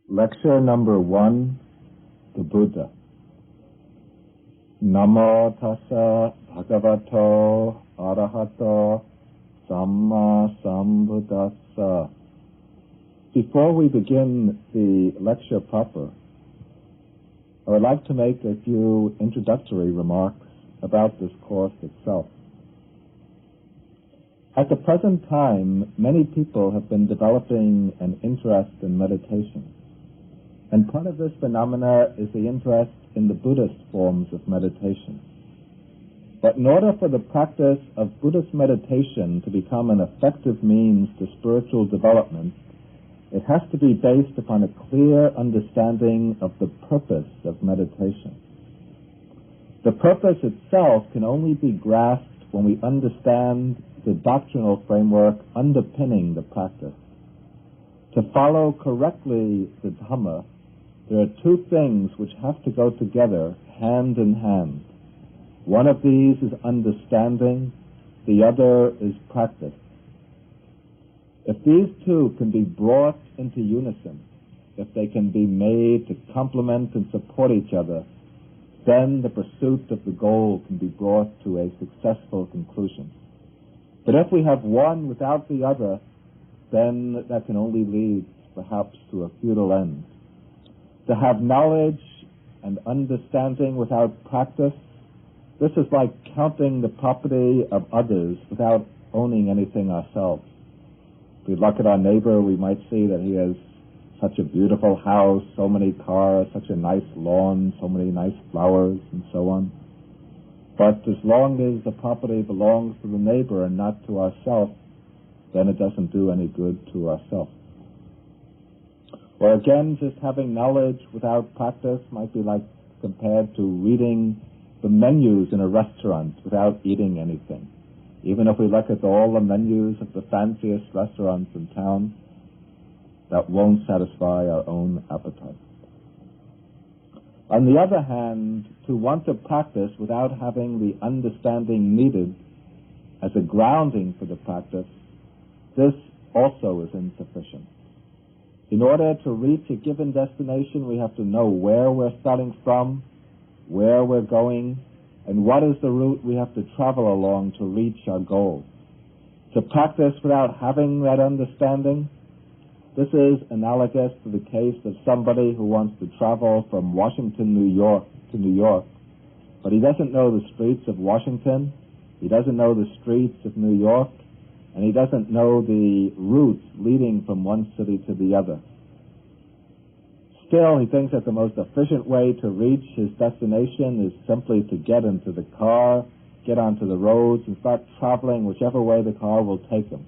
Lecture number 1, the Buddha. Namo tassa bhagavato arahato samma sambuddhassa. Before we begin the lecture proper, I would like to make a few introductory remarks about this course itself. At the present time, many people have been developing an interest in meditation. And part of this phenomena is the interest in the Buddhist forms of meditation. But in order for the practice of Buddhist meditation to become an effective means to spiritual development, it has to be based upon a clear understanding of the purpose of meditation. The purpose itself can only be grasped when we understand the doctrinal framework underpinning the practice. To follow correctly the Dhamma, there are two things which have to go together hand in hand. One of these is understanding, the other is practice. If these two can be brought into unison, if they can be made to complement and support each other, then the pursuit of the goal can be brought to a successful conclusion. But if we have one without the other, then that can only lead, perhaps, to a futile end. To have knowledge and understanding without practice, this is like counting the property of others without owning anything ourselves. If we look at our neighbor, we might see that he has such a beautiful house, so many cars, such a nice lawn, so many nice flowers, and so on. But as long as the property belongs to the neighbor and not to ourselves, then it doesn't do any good to ourselves. Or again, just having knowledge without practice might be like compared to reading the menus in a restaurant without eating anything. Even if we look at all the menus of the fanciest restaurants in town, that won't satisfy our own appetite. On the other hand, to want to practice without having the understanding needed as a grounding for the practice, this also is insufficient. In order to reach a given destination, we have to know where we're starting from, where we're going, and what is the route we have to travel along to reach our goal. To practice without having that understanding, this is analogous to the case of somebody who wants to travel from Washington, New York to New York, but he doesn't know the streets of Washington, he doesn't know the streets of New York, and he doesn't know the routes leading from one city to the other. Still, he thinks that the most efficient way to reach his destination is simply to get into the car, get onto the roads, and start traveling whichever way the car will take him.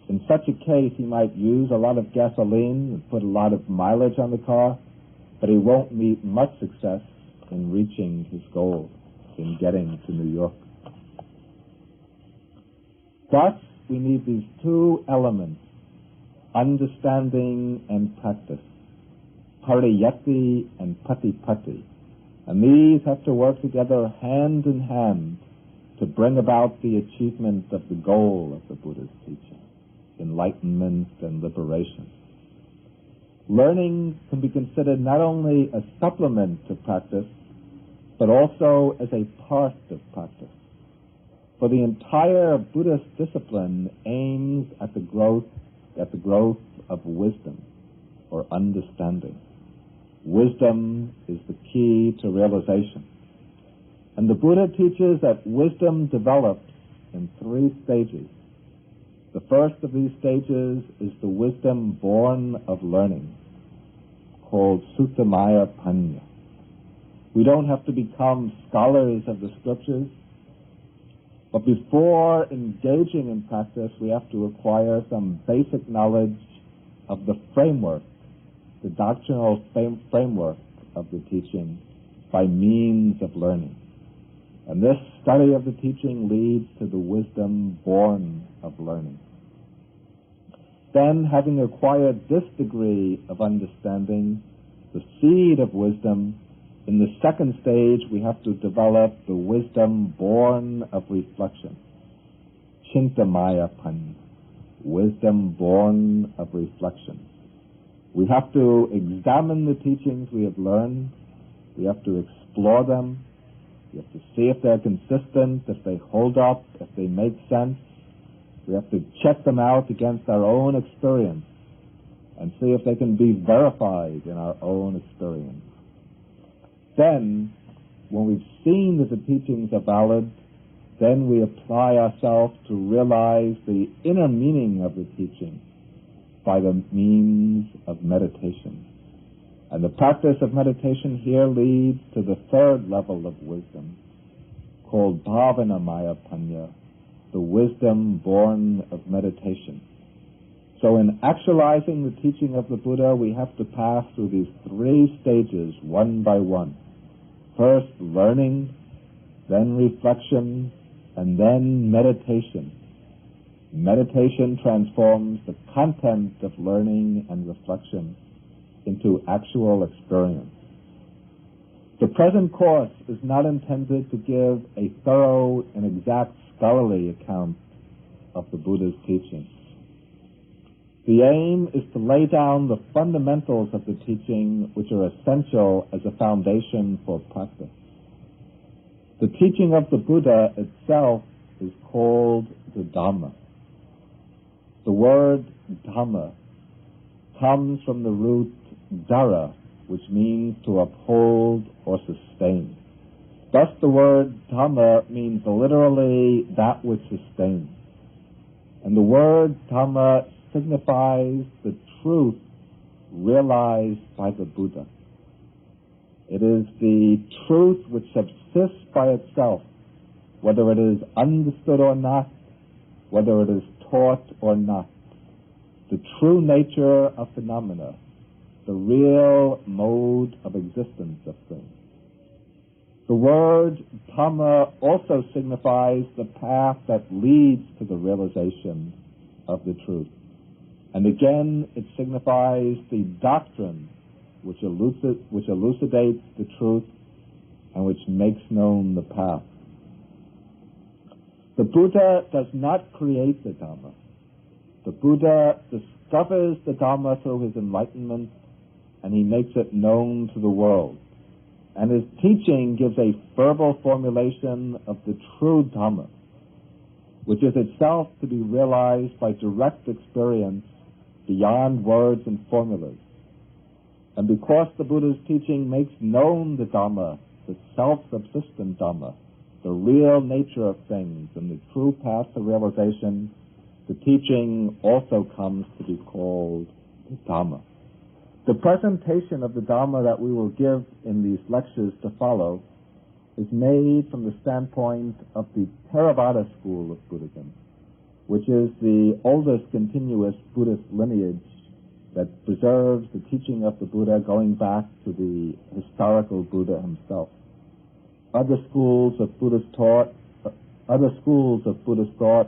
In such a case, he might use a lot of gasoline and put a lot of mileage on the car, but he won't meet much success in reaching his goal, in getting to New York. Thus, we need these two elements, understanding and practice, pariyatti and patipatti. And these have to work together hand in hand to bring about the achievement of the goal of the Buddha's teaching, enlightenment and liberation. Learning can be considered not only a supplement to practice, but also as a part of practice. For the entire Buddhist discipline aims at the growth of wisdom or understanding. Wisdom is the key to realization. And the Buddha teaches that wisdom develops in 3 stages. The first of these stages is the wisdom born of learning, called Suttamaya Panya. We don't have to become scholars of the scriptures, but before engaging in practice, we have to acquire some basic knowledge of the framework, the doctrinal framework of the teaching by means of learning. And this study of the teaching leads to the wisdom born of learning. Then, having acquired this degree of understanding, the seed of wisdom, in the second stage, we have to develop the wisdom born of reflection. Chintamaya Panya, wisdom born of reflection. We have to examine the teachings we have learned. We have to explore them. We have to see if they're consistent, if they hold up, if they make sense. We have to check them out against our own experience and see if they can be verified in our own experience. Then, when we've seen that the teachings are valid, then we apply ourselves to realize the inner meaning of the teaching by the means of meditation. And the practice of meditation here leads to the third level of wisdom, called Bhavanamaya Panya, the wisdom born of meditation. So in actualizing the teaching of the Buddha, we have to pass through these three stages, one by one. First, learning, then reflection, and then meditation. Meditation transforms the content of learning and reflection into actual experience. The present course is not intended to give a thorough and exact scholarly account of the Buddha's teaching. The aim is to lay down the fundamentals of the teaching which are essential as a foundation for practice. The teaching of the Buddha itself is called the Dhamma. The word Dhamma comes from the root dhara, which means to uphold or sustain. Thus the word Dhamma means literally that which sustains. And the word Dhamma signifies the truth realized by the Buddha. It is the truth which subsists by itself, whether it is understood or not, whether it is taught or not. The true nature of phenomena, the real mode of existence of things. The word Dhamma also signifies the path that leads to the realization of the truth. And again, it signifies the doctrine which elucidates the truth and which makes known the path. The Buddha does not create the Dhamma. The Buddha discovers the Dhamma through his enlightenment, and he makes it known to the world. And his teaching gives a verbal formulation of the true Dhamma, which is itself to be realized by direct experience beyond words and formulas. And because the Buddha's teaching makes known the Dhamma, the self-subsistent Dhamma, the real nature of things and the true path to realization, the teaching also comes to be called the Dhamma. The presentation of the Dhamma that we will give in these lectures to follow is made from the standpoint of the Theravada school of Buddhism, which is the oldest continuous Buddhist lineage that preserves the teaching of the Buddha going back to the historical Buddha himself. Other schools of Buddhist thought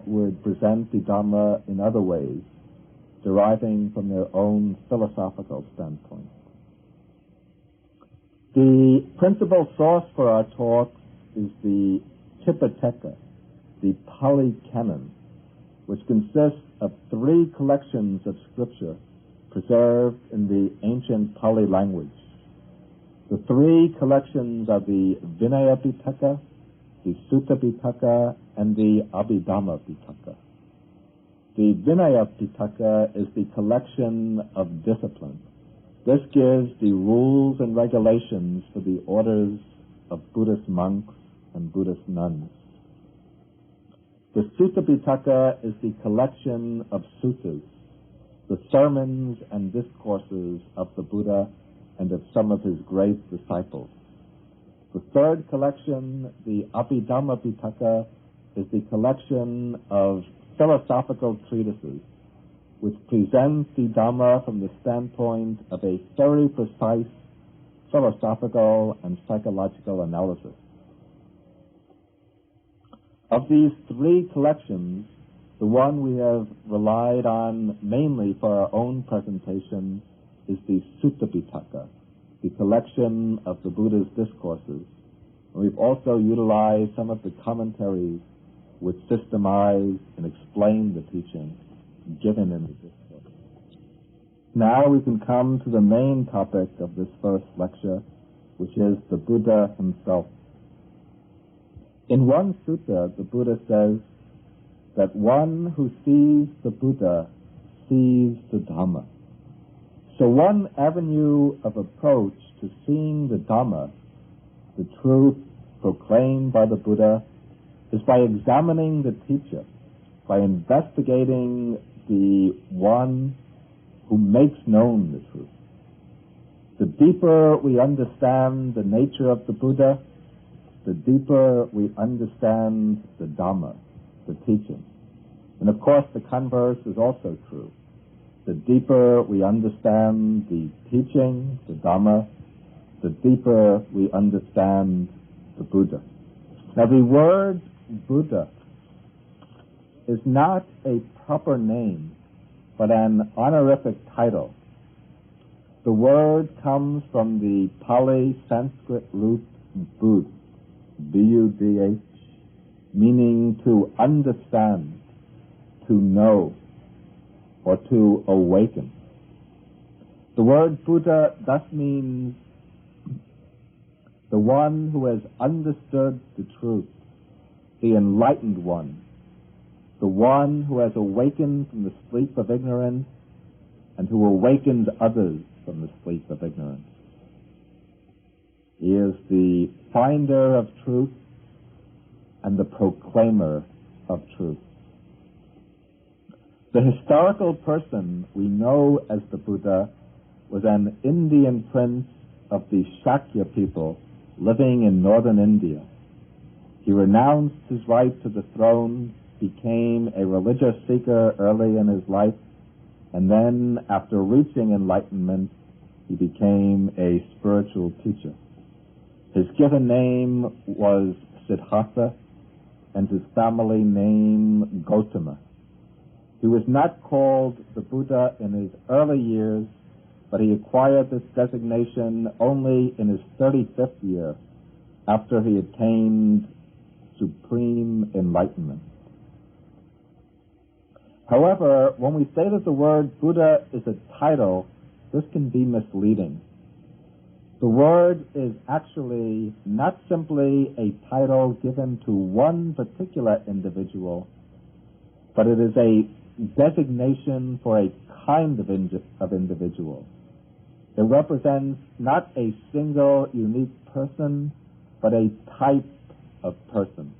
would present the Dhamma in other ways, deriving from their own philosophical standpoint. The principal source for our talks is the Tipitaka, the Pali Canon, which consists of 3 collections of scripture preserved in the ancient Pali language. The 3 collections are the Vinaya Pitaka, the Sutta Pitaka, and the Abhidhamma Pitaka. The Vinaya Pitaka is the collection of discipline. This gives the rules and regulations for the orders of Buddhist monks and Buddhist nuns. The Sutta Pitaka is the collection of suttas, the sermons and discourses of the Buddha and of some of his great disciples. The third collection, the Abhidhamma Pitaka, is the collection of philosophical treatises, which presents the Dhamma from the standpoint of a very precise philosophical and psychological analysis. Of these 3 collections, the one we have relied on mainly for our own presentation is the Sutta Pitaka, the collection of the Buddha's discourses. We've also utilized some of the commentaries which systemize and explain the teaching given in the discourse. Now we can come to the main topic of this first lecture, which is the Buddha himself. In one sutta, the Buddha says that one who sees the Buddha sees the Dhamma. So one avenue of approach to seeing the Dhamma, the truth proclaimed by the Buddha, is by examining the teacher, by investigating the one who makes known the truth. The deeper we understand the nature of the Buddha, the deeper we understand the Dhamma, the teaching. And of course the converse is also true. The deeper we understand the teaching, the Dhamma, the deeper we understand the Buddha. Now the word Buddha is not a proper name, but an honorific title. The word comes from the Pali Sanskrit root Bud, B-U-D-H, meaning to understand, to know, or to awaken. The word Buddha thus means the one who has understood the truth, the enlightened one, the one who has awakened from the sleep of ignorance and who awakens others from the sleep of ignorance. He is the finder of truth and the proclaimer of truth. The historical person we know as the Buddha was an Indian prince of the Shakya people living in northern India. He renounced his right to the throne, became a religious seeker early in his life, and then, after reaching enlightenment, he became a spiritual teacher. His given name was Siddhartha, and his family name Gautama. He was not called the Buddha in his early years, but he acquired this designation only in his 35th year, after he attained supreme enlightenment. However, when we say that the word Buddha is a title, this can be misleading. The word is actually not simply a title given to one particular individual, but it is a designation for a kind of individual. It represents not a single unique person, but a type of person.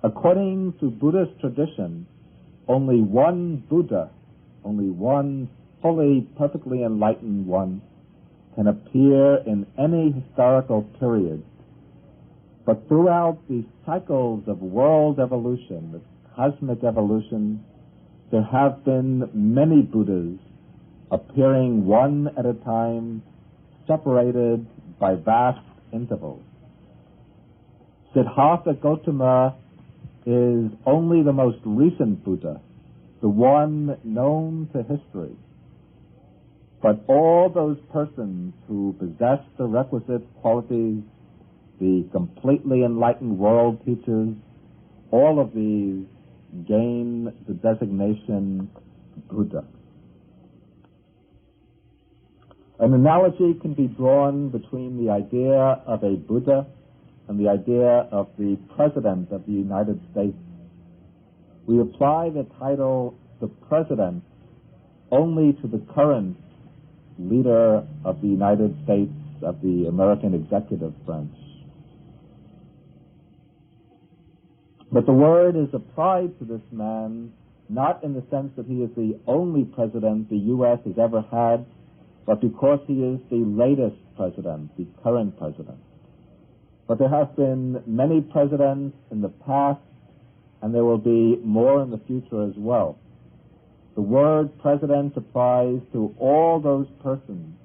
According to Buddhist tradition, only one Buddha, only one fully, perfectly enlightened one, can appear in any historical period. But throughout the cycles of world evolution, the cosmic evolution, there have been many Buddhas appearing one at a time, separated by vast intervals. Siddhartha Gautama is only the most recent Buddha, the one known to history. But all those persons who possess the requisite qualities, the completely enlightened world teachers, all of these gain the designation Buddha. An analogy can be drawn between the idea of a Buddha and the idea of the President of the United States. We apply the title the President only to the current leader of the United States, of the American executive branch. But the word is applied to this man not in the sense that he is the only president the U.S. has ever had, but because he is the latest president, the current president. But there have been many presidents in the past, and there will be more in the future as well. The word president applies to all those persons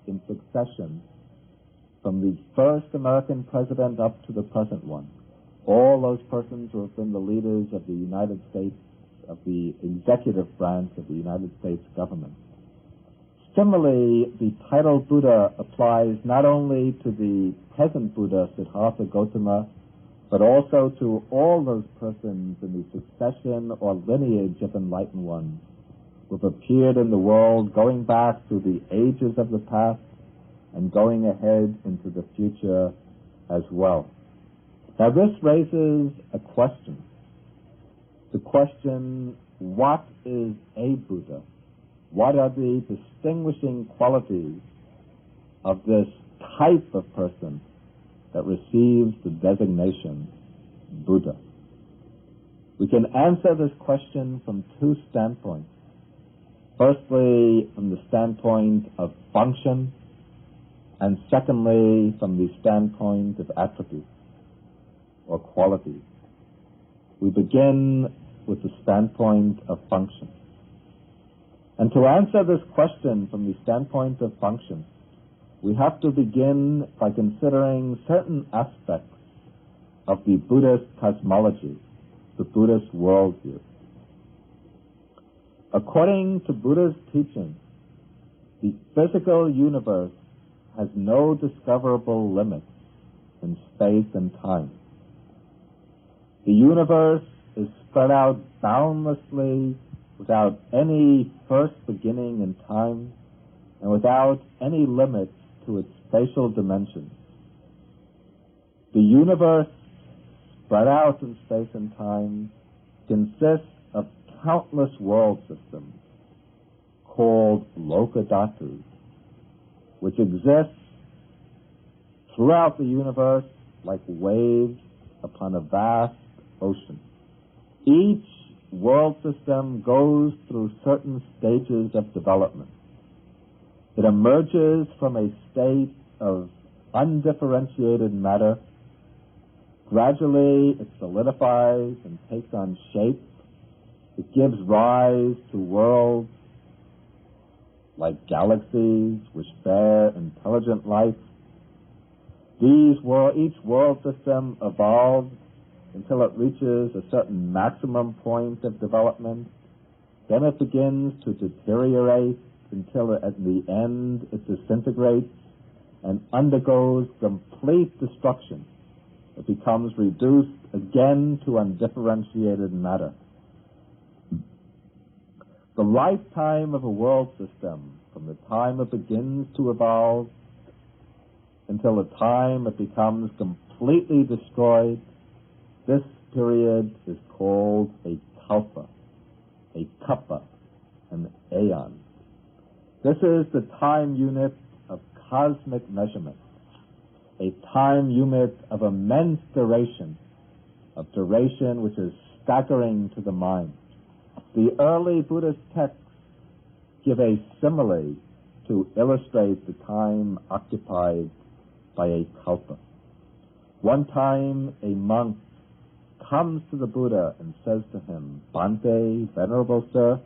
in succession, from the first American president up to the present one. All those persons who have been the leaders of the United States, of the executive branch of the United States government. Similarly, the title Buddha applies not only to the present Buddha, Siddhartha Gautama, but also to all those persons in the succession or lineage of enlightened ones who have appeared in the world, going back through the ages of the past and going ahead into the future as well. Now this raises a question. The question, what is a Buddha? What are the distinguishing qualities of this type of person that receives the designation Buddha? We can answer this question from two standpoints. Firstly, from the standpoint of function, and secondly, from the standpoint of attributes or qualities. We begin with the standpoint of function. And to answer this question from the standpoint of function, we have to begin by considering certain aspects of the Buddhist cosmology, the Buddhist worldview. According to Buddha's teaching, the physical universe has no discoverable limits in space and time. The universe is spread out boundlessly without any first beginning in time and without any limits to its spatial dimensions. The universe, spread out in space and time, consists of countless world systems called lokadhatus, which exist throughout the universe like waves upon a vast ocean. Each world system goes through certain stages of development. It emerges from a state of undifferentiated matter. Gradually, it solidifies and takes on shape. It gives rise to worlds like galaxies which bear intelligent life. Each world system evolves until it reaches a certain maximum point of development. Then it begins to deteriorate until at the end it disintegrates and undergoes complete destruction. It becomes reduced again to undifferentiated matter. The lifetime of a world system, from the time it begins to evolve until the time it becomes completely destroyed, this period is called a kalpa, a kappa, an aeon. This is the time unit of cosmic measurement, a time unit of immense duration, of duration which is staggering to the mind. The early Buddhist texts give a simile to illustrate the time occupied by a kalpa. One time a monk comes to the Buddha and says to him, "Bhante, Venerable Sir,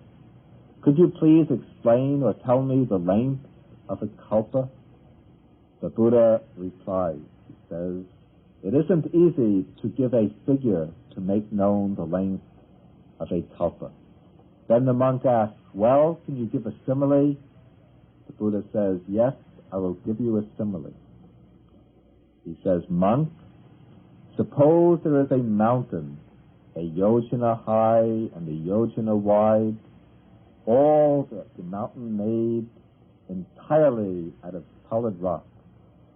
could you please explain or tell me the length of a kalpa?" The Buddha replies, he says, "It isn't easy to give a figure to make known the length of a kalpa." Then the monk asks, "Well, can you give a simile?" The Buddha says, "Yes, I will give you a simile." He says, "Monk, suppose there is a mountain, a yojana high and a yojana wide, all the mountain made entirely out of solid rock.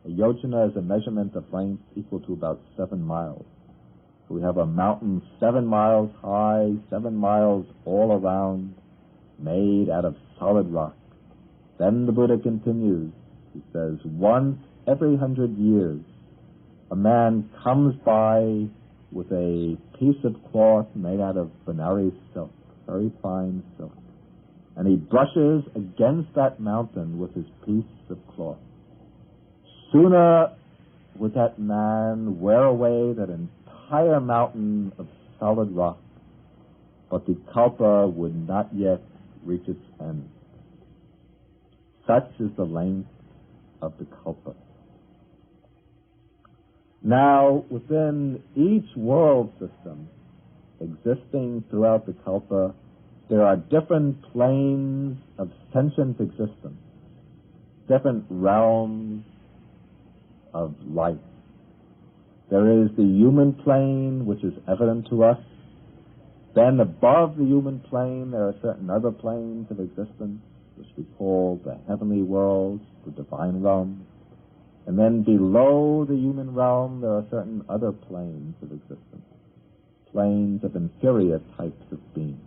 A yojana is a measurement of length equal to about 7 miles. So we have a mountain 7 miles high, 7 miles all around, made out of solid rock." Then the Buddha continues. He says, "Once every 100 years, a man comes by with a piece of cloth made out of Benares silk, very fine silk, and he brushes against that mountain with his piece of cloth. Sooner would that man wear away that entire mountain of solid rock, but the kalpa would not yet reach its end." Such is the length of the kalpa. Now, within each world system existing throughout the kalpa, there are different planes of sentient existence, different realms of life. There is the human plane, which is evident to us. Then above the human plane, there are certain other planes of existence, which we call the heavenly worlds, the divine realm. And then below the human realm, there are certain other planes of existence, planes of inferior types of beings.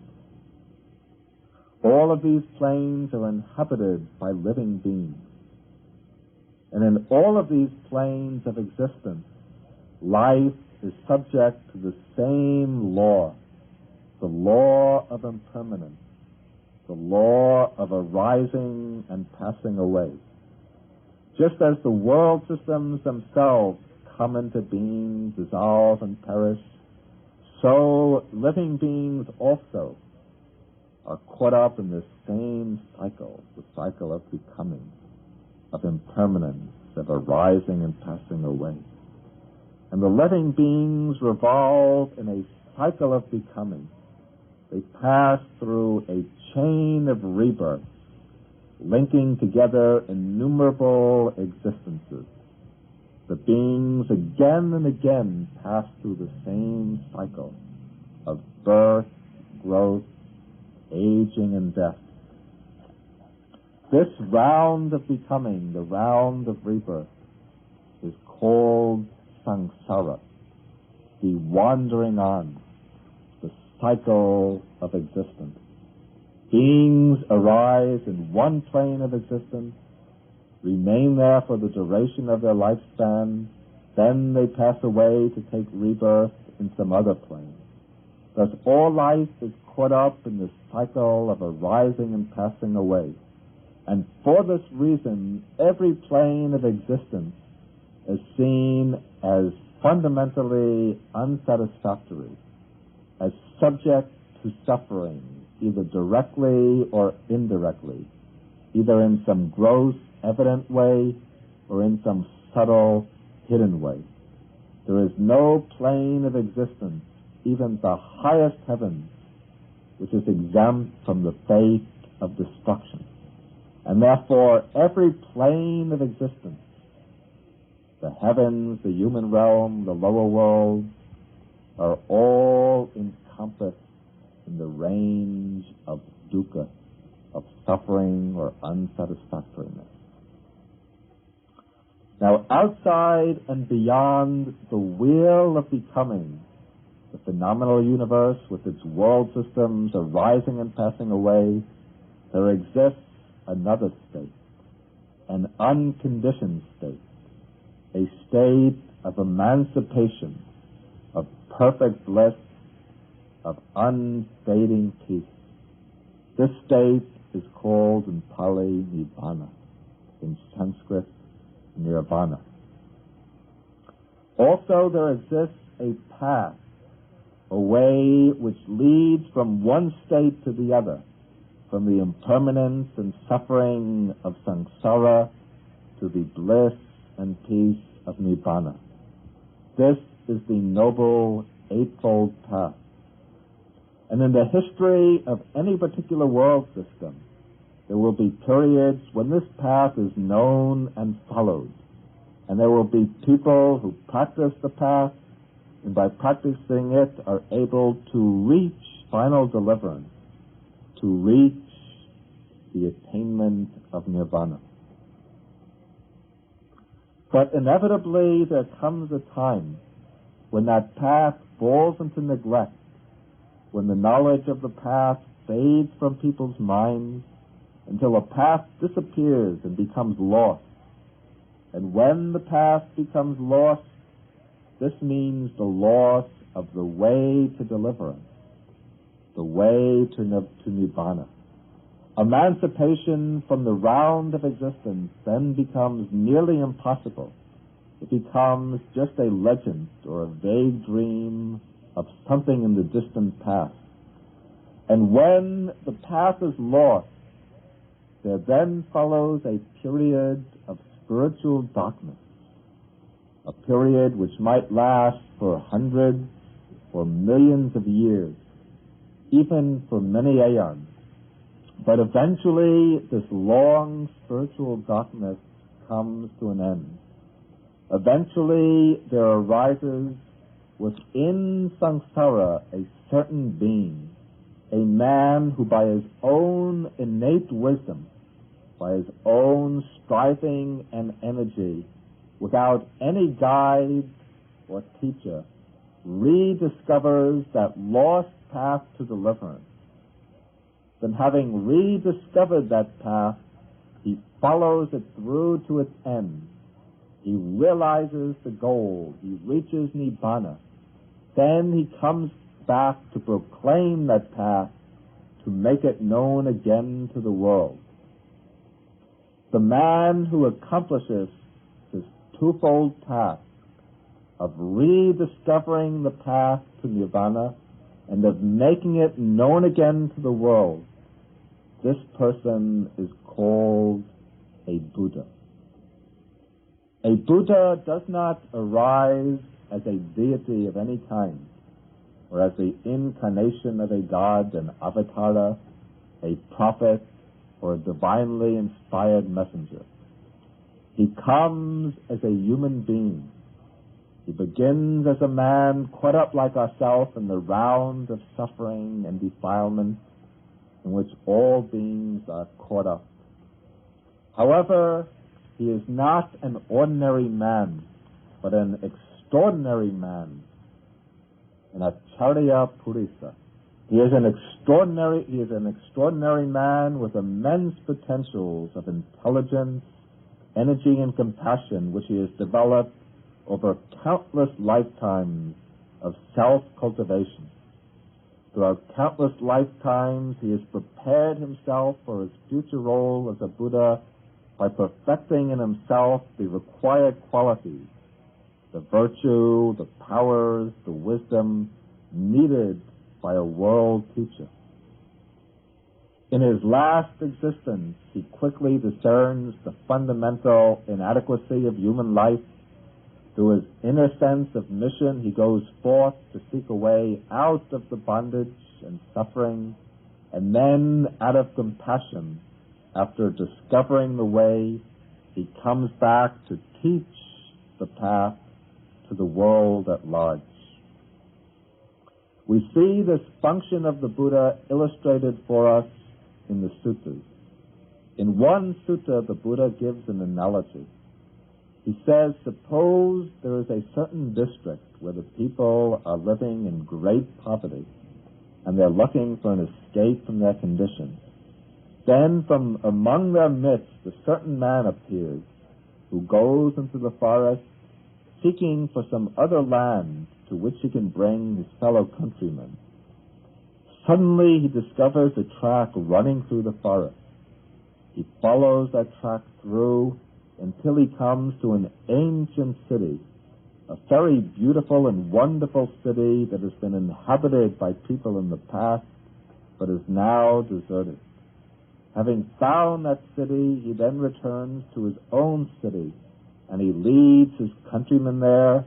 All of these planes are inhabited by living beings. And in all of these planes of existence, life is subject to the same law, the law of impermanence, the law of arising and passing away. Just as the world systems themselves come into being, dissolve, and perish, so living beings also are caught up in this same cycle, the cycle of becoming, of impermanence, of arising and passing away. And the living beings revolve in a cycle of becoming. They pass through a chain of rebirths, linking together innumerable existences. The beings again and again pass through the same cycle of birth, growth, aging, and death. This round of becoming, the round of rebirth, is called samsara, the wandering on, the cycle of existence. Beings arise in one plane of existence, remain there for the duration of their lifespan, then they pass away to take rebirth in some other plane. Thus all life is caught up in the cycle of arising and passing away. And for this reason, every plane of existence is seen as fundamentally unsatisfactory, as subject to suffering, either directly or indirectly, either in some gross, evident way or in some subtle, hidden way. There is no plane of existence, even the highest heavens, which is exempt from the fate of destruction. And therefore, every plane of existence, the heavens, the human realm, the lower worlds, are all encompassed in the range of dukkha, of suffering or unsatisfactoriness. Now, outside and beyond the wheel of becoming, the phenomenal universe with its world systems arising and passing away, there exists another state, an unconditioned state, a state of emancipation, of perfect bliss, of unfading peace. This state is called in Pali Nirvana, in Sanskrit Nirvana. Also, there exists a path, a way which leads from one state to the other, from the impermanence and suffering of samsara to the bliss and peace of Nibbana. This is the Noble Eightfold Path. And in the history of any particular world system, there will be periods when this path is known and followed. And there will be people who practice the path, and by practicing it are able to reach final deliverance, to reach the attainment of nirvana. But inevitably there comes a time when that path falls into neglect, when the knowledge of the path fades from people's minds until a path disappears and becomes lost. And when the path becomes lost, this means the loss of the way to deliverance, the way to Nibbana. Emancipation from the round of existence then becomes nearly impossible. It becomes just a legend or a vague dream of something in the distant past. And when the path is lost, there then follows a period of spiritual darkness, a period which might last for hundreds or millions of years, even for many aeons. But eventually, this long spiritual darkness comes to an end. Eventually, there arises within samsara a certain being, a man who by his own innate wisdom, by his own striving and energy, without any guide or teacher, rediscovers that lost path to deliverance. Then having rediscovered that path, he follows it through to its end. He realizes the goal. He reaches Nibbana. Then he comes back to proclaim that path, to make it known again to the world. The man who accomplishes this twofold task of rediscovering the path to Nirvana and of making it known again to the world, this person is called a Buddha. A Buddha does not arise as a deity of any kind, or as the incarnation of a god, an avatara, a prophet, or a divinely inspired messenger. He comes as a human being. He begins as a man caught up like ourselves in the round of suffering and defilement in which all beings are caught up. However, he is not an ordinary man, but an extraordinary man, an acharya purisa. He is an extraordinary man with immense potentials of intelligence, energy, and compassion, which he has developed over countless lifetimes of self-cultivation. Throughout countless lifetimes, he has prepared himself for his future role as a Buddha by perfecting in himself the required qualities, the virtue, the powers, the wisdom needed by a world teacher. In his last existence, he quickly discerns the fundamental inadequacy of human life. Through his inner sense of mission, he goes forth to seek a way out of the bondage and suffering, and then, out of compassion, after discovering the way, he comes back to teach the path to the world at large. We see this function of the Buddha illustrated for us in the suttas. In one sutta, the Buddha gives an analogy. He says, suppose there is a certain district where the people are living in great poverty and they're looking for an escape from their condition. Then from among their midst a certain man appears who goes into the forest seeking for some other land to which he can bring his fellow countrymen. Suddenly he discovers a track running through the forest. He follows that track through until he comes to an ancient city, a very beautiful and wonderful city that has been inhabited by people in the past but is now deserted. Having found that city, he then returns to his own city and he leads his countrymen there.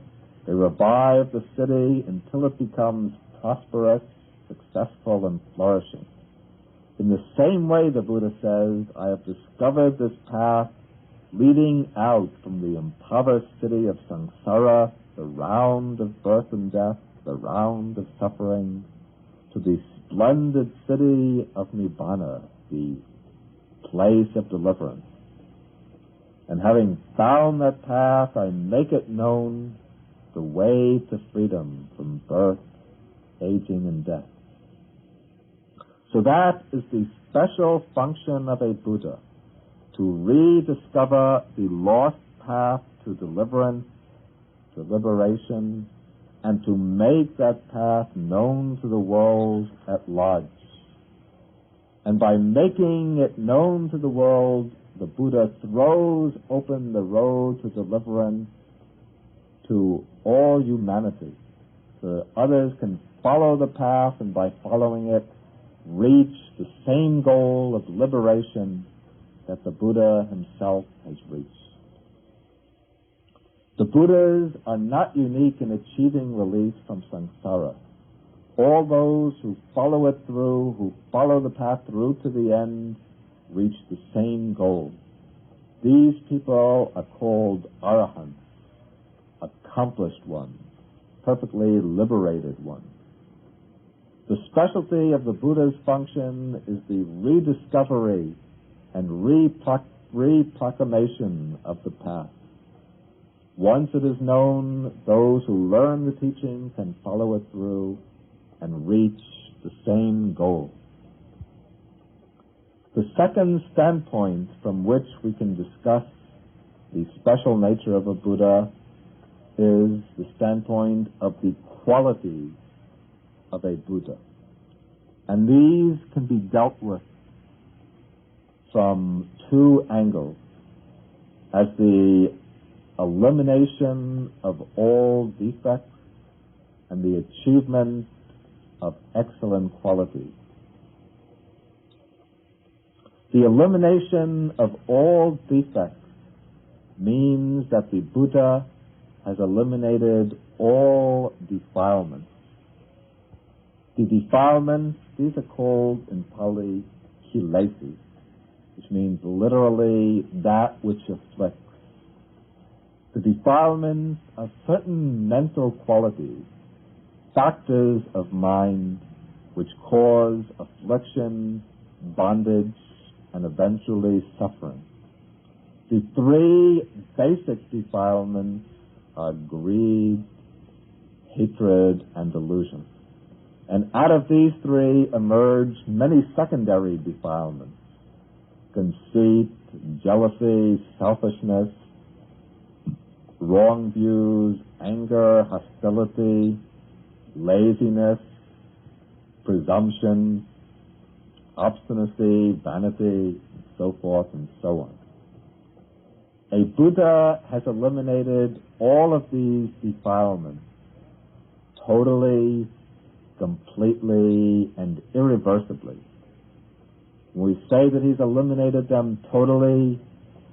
They revive the city until it becomes prosperous, successful, and flourishing. In the same way, the Buddha says, I have discovered this path leading out from the impoverished city of samsara, the round of birth and death, the round of suffering, to the splendid city of Nibbana, the place of deliverance. And having found that path, I make it known, the way to freedom from birth, aging, and death. So that is the special function of a Buddha, to rediscover the lost path to deliverance, to liberation, and to make that path known to the world at large. And by making it known to the world, the Buddha throws open the road to deliverance to all humanity, so that others can follow the path and by following it reach the same goal of liberation that the Buddha himself has reached. The Buddhas are not unique in achieving release from samsara. All those who follow it through, who follow the path through to the end, reach the same goal. These people are called arahants, accomplished ones, perfectly liberated one. The specialty of the Buddha's function is the rediscovery and reproclamation of the path. Once it is known, those who learn the teaching can follow it through and reach the same goal. The second standpoint from which we can discuss the special nature of a Buddha is the standpoint of the qualities of a Buddha. And these can be dealt with from two angles: as the elimination of all defects and the achievement of excellent qualities. The elimination of all defects means that the Buddha has eliminated all defilements. The defilements, these are called in Pali kilesas, which means literally that which afflicts. The defilements are certain mental qualities, factors of mind, which cause affliction, bondage, and eventually suffering. The three basic defilements are greed, hatred, and delusion. And out of these three emerge many secondary defilements: conceit, jealousy, selfishness, wrong views, anger, hostility, laziness, presumption, obstinacy, vanity, so forth and so on. A Buddha has eliminated all of these defilements totally, completely, and irreversibly. When we say that he's eliminated them totally,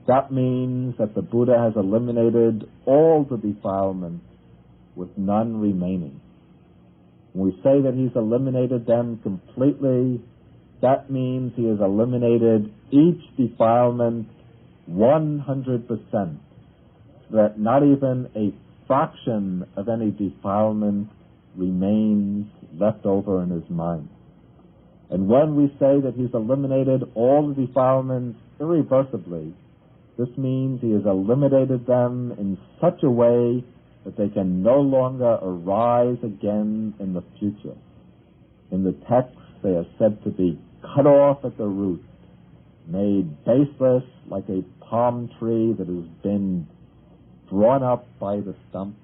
that means that the Buddha has eliminated all the defilements with none remaining. When we say that he's eliminated them completely, that means he has eliminated each defilement 100%, so that not even a fraction of any defilement remains left over in his mind. And when we say that he's eliminated all the defilements irreversibly, this means he has eliminated them in such a way that they can no longer arise again in the future. In the text, they are said to be cut off at the root, made baseless like a palm tree that has been drawn up by the stump.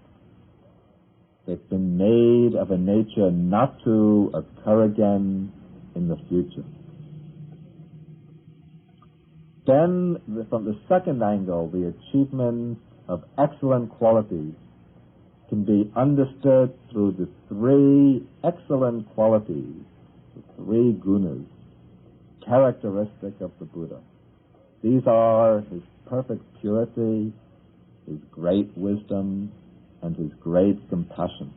They've been made of a nature not to occur again in the future. Then, from the second angle, the achievement of excellent qualities can be understood through the three excellent qualities, the three gunas, characteristic of the Buddha. These are his perfect purity, his great wisdom, and his great compassion.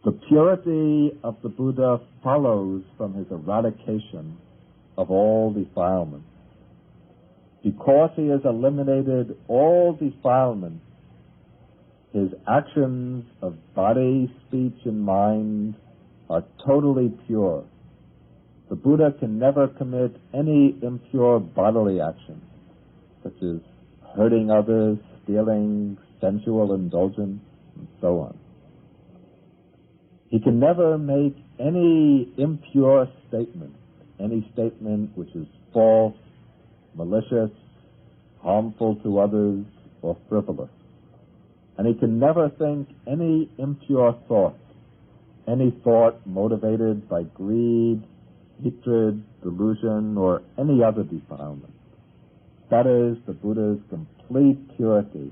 The purity of the Buddha follows from his eradication of all defilements. Because he has eliminated all defilements, his actions of body, speech, and mind are totally pure. The Buddha can never commit any impure bodily action, such as hurting others, stealing, sensual indulgence, and so on. He can never make any impure statement, any statement which is false, malicious, harmful to others, or frivolous. And he can never think any impure thought, any thought motivated by greed, hatred, delusion, or any other defilement. That is the Buddha's complete purity,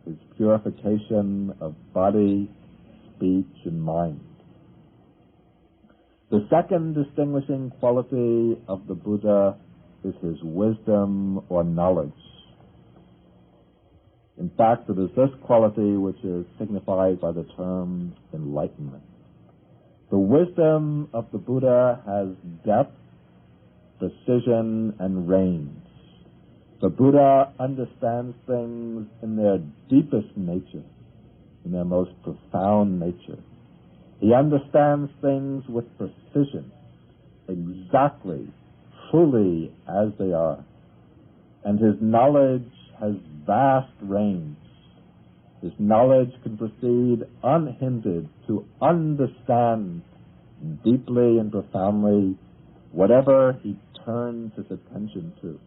his purification of body, speech, and mind. The second distinguishing quality of the Buddha is his wisdom or knowledge. In fact, it is this quality which is signified by the term enlightenment. The wisdom of the Buddha has depth, precision, and range. The Buddha understands things in their deepest nature. in their most profound nature. He understands things with precision, exactly, fully as they are. And his knowledge has vast range. His knowledge can proceed unhindered to understand deeply and profoundly whatever he turns his attention to.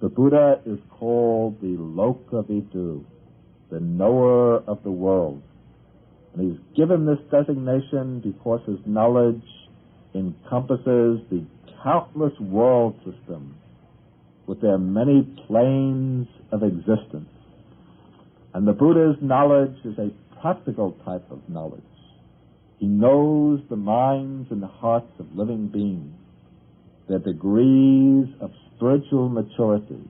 The Buddha is called the Lokavidu, the knower of the world. And he's given this designation because his knowledge encompasses the countless world systems with their many planes of existence. And the Buddha's knowledge is a practical type of knowledge. He knows the minds and the hearts of living beings, their degrees of spiritual maturity,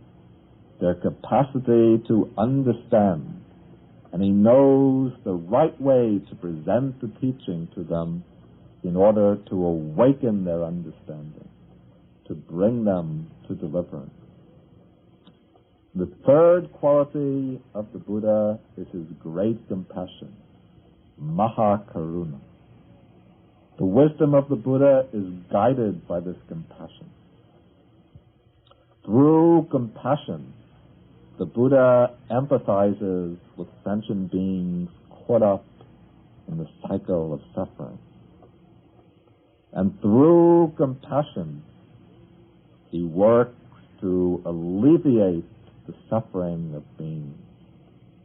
their capacity to understand, and he knows the right way to present the teaching to them in order to awaken their understanding, to bring them to deliverance. The third quality of the Buddha is his great compassion, Mahakaruna. The wisdom of the Buddha is guided by this compassion. Through compassion, the Buddha empathizes with sentient beings caught up in the cycle of suffering. And through compassion, he works to alleviate the suffering of beings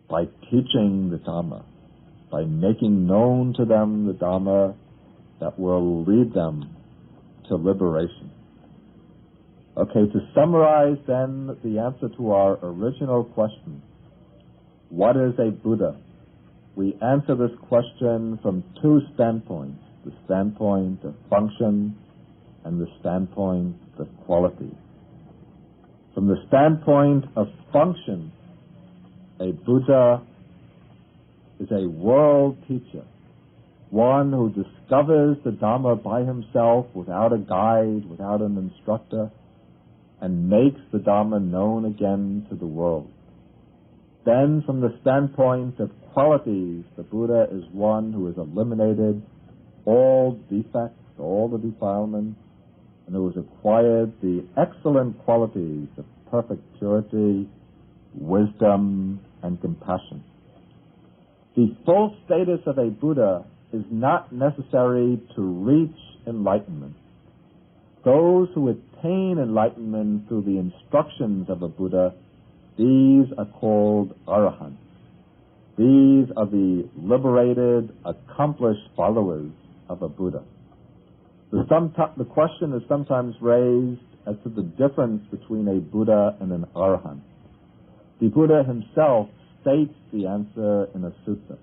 by teaching the Dhamma, by making known to them the Dhamma that will lead them to liberation. Okay, to summarize then the answer to our original question, what is a Buddha? We answer this question from two standpoints, the standpoint of function and the standpoint of quality. From the standpoint of function, a Buddha is a world teacher, one who discovers the Dhamma by himself without a guide, without an instructor, and makes the Dhamma known again to the world. Then, from the standpoint of qualities, the Buddha is one who has eliminated all defects, all the defilements, and who has acquired the excellent qualities of perfect purity, wisdom, and compassion. The full status of a Buddha is not necessary to reach enlightenment. Those who attain enlightenment through the instructions of a Buddha, these are called arahants. These are the liberated, accomplished followers of a Buddha. The question is sometimes raised as to the difference between a Buddha and an arahant. The Buddha himself states the answer in a sutta.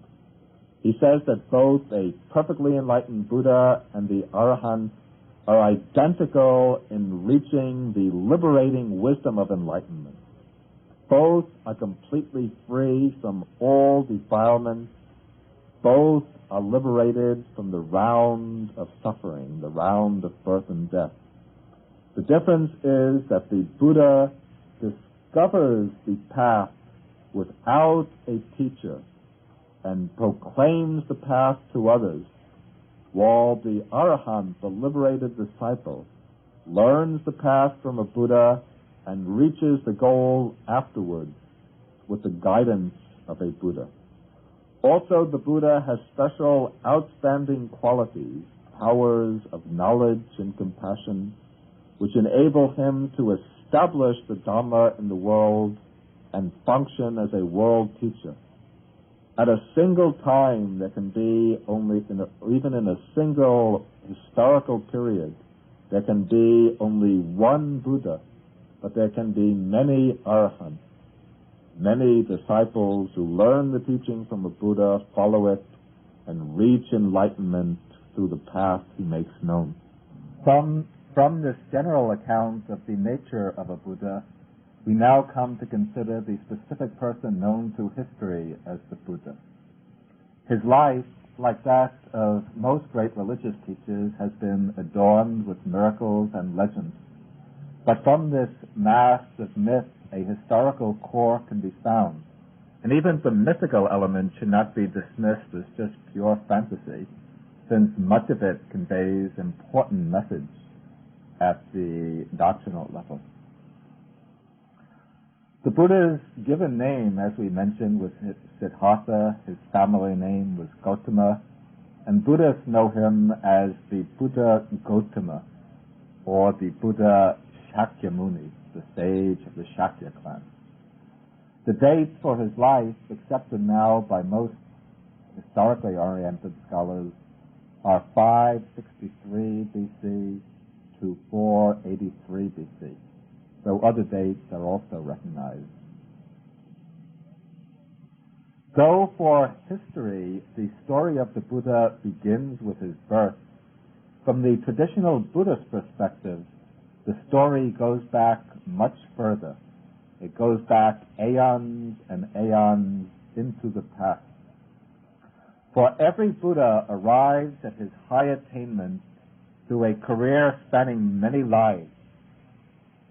He says that both a perfectly enlightened Buddha and the arahant are identical in reaching the liberating wisdom of enlightenment. Both are completely free from all defilements. Both are liberated from the round of suffering, the round of birth and death. The difference is that the Buddha discovers the path without a teacher and proclaims the path to others, while the arahant, the liberated disciple, learns the path from a Buddha and reaches the goal afterwards with the guidance of a Buddha. Also, the Buddha has special outstanding qualities, powers of knowledge and compassion, which enable him to establish the Dhamma in the world and function as a world teacher. At a single time, there can be even in a single historical period, there can be only one Buddha, but there can be many arahants, many disciples who learn the teaching from a Buddha, follow it, and reach enlightenment through the path he makes known. From this general account of the nature of a Buddha, we now come to consider the specific person known through history as the Buddha. His life, like that of most great religious teachers, has been adorned with miracles and legends. But from this mass of myth, a historical core can be found, And even the mythical element should not be dismissed as just pure fantasy, since much of it conveys important message at the doctrinal level. The Buddha's given name, as we mentioned, was Siddhartha. His family name was Gautama, and Buddhists know him as the Buddha Gautama, or the Buddha Shakyamuni, the sage of the Shakya clan. The dates for his life, accepted now by most historically oriented scholars, are 563 BC to 483 BC, though other dates are also recognized. Though for history the story of the Buddha begins with his birth, from the traditional Buddhist perspective, the story goes back much further. It goes back aeons and aeons into the past. For every Buddha arrives at his high attainment through a career spanning many lives.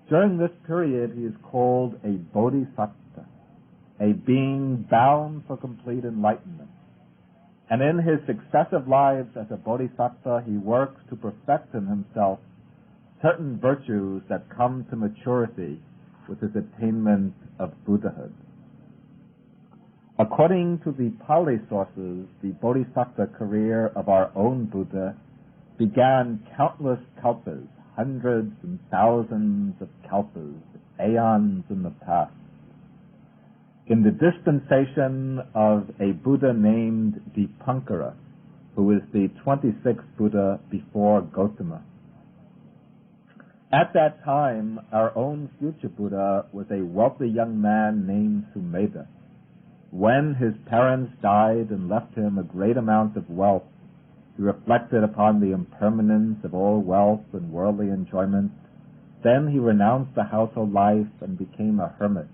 During this period, he is called a Bodhisattva, a being bound for complete enlightenment. And in his successive lives as a Bodhisattva, he works to perfect in himself certain virtues that come to maturity with his attainment of Buddhahood. According to the Pali sources, the Bodhisattva career of our own Buddha began countless kalpas, hundreds and thousands of kalpas, aeons in the past. In the dispensation of a Buddha named Dipankara, who is the 26th Buddha before Gautama. At that time, our own future Buddha was a wealthy young man named Sumedha. When his parents died and left him a great amount of wealth, he reflected upon the impermanence of all wealth and worldly enjoyment. Then he renounced the household life and became a hermit,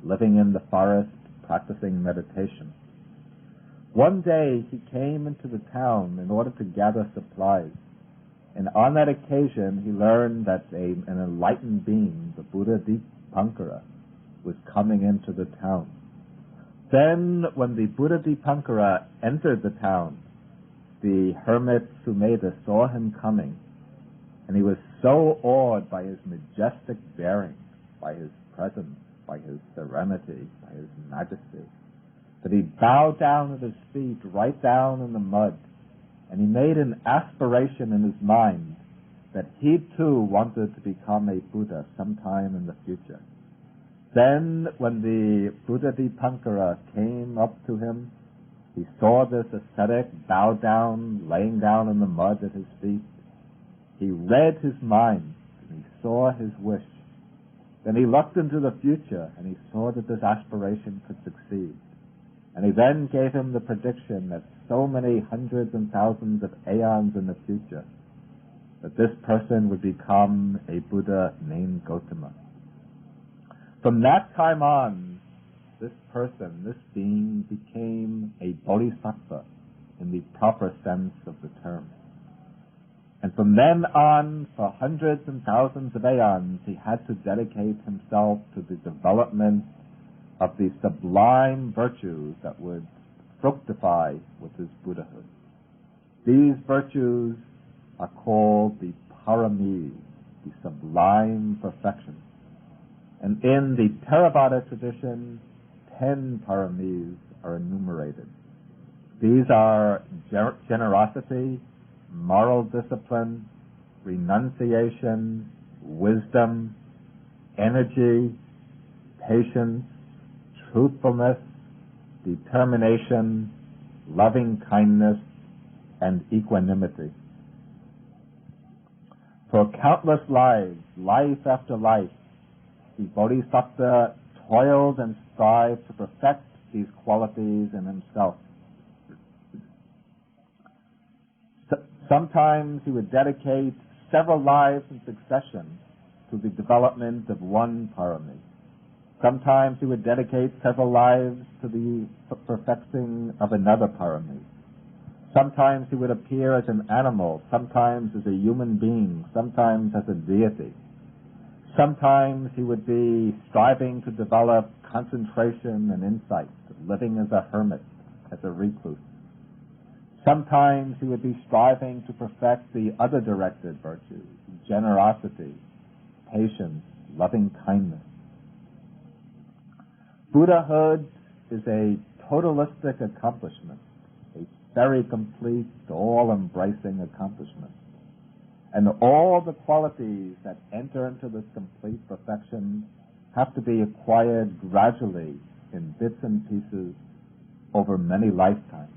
living in the forest, practicing meditation. One day he came into the town in order to gather supplies. And on that occasion, he learned that an enlightened being, the Buddha Dipankara, was coming into the town. Then, when the Buddha Dipankara entered the town, the hermit Sumedha saw him coming, and he was so awed by his majestic bearing, by his presence, by his serenity, by his majesty, that he bowed down at his feet, right down in the mud, and he made an aspiration in his mind that he too wanted to become a Buddha sometime in the future. Then, when the Buddha Dipankara came up to him, he saw this ascetic bow down, laying down in the mud at his feet. He read his mind, and he saw his wish. Then he looked into the future, and he saw that this aspiration could succeed. And he then gave him the prediction that so many hundreds and thousands of aeons in the future, that this person would become a Buddha named Gautama. From that time on, this person, this being, became a Bodhisattva in the proper sense of the term. And from then on, for hundreds and thousands of aeons, he had to dedicate himself to the development of the sublime virtues that would fructify with his Buddhahood. These virtues are called the paramis, the sublime perfections. And in the Theravada tradition, 10 paramis are enumerated. These are generosity, moral discipline, renunciation, wisdom, energy, patience, truthfulness, determination, loving kindness, and equanimity. For countless lives, life after life, the Bodhisattva toiled and strived to perfect these qualities in himself. Sometimes he would dedicate several lives in succession to the development of one parami. Sometimes he would dedicate several lives to the perfecting of another parami. Sometimes he would appear as an animal, sometimes as a human being, sometimes as a deity. Sometimes he would be striving to develop concentration and insight, living as a hermit, as a recluse. Sometimes he would be striving to perfect the other directed virtues, generosity, patience, loving kindness. Buddhahood is a totalistic accomplishment, a very complete, all-embracing accomplishment. And all the qualities that enter into this complete perfection have to be acquired gradually in bits and pieces over many lifetimes.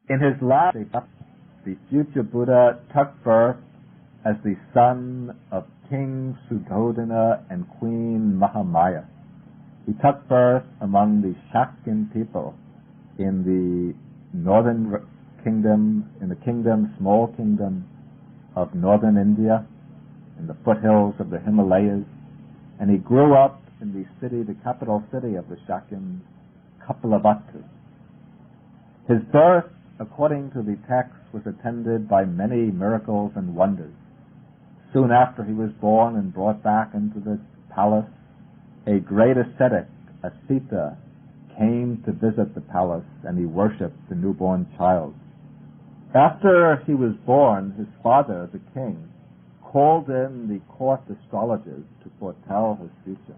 In his last life, the future Buddha took birth as the son of King Suddhodana and Queen Mahamaya. He took birth among the Shakyan people in the northern kingdom, in the small kingdom of northern India, in the foothills of the Himalayas, and he grew up in the capital city of the Shakyans, Kapilavatthu. His birth, according to the text, was attended by many miracles and wonders. Soon after he was born and brought back into the palace, a great ascetic, Asita, came to visit the palace, and he worshipped the newborn child. After he was born, his father, the king, called in the court astrologers to foretell his future.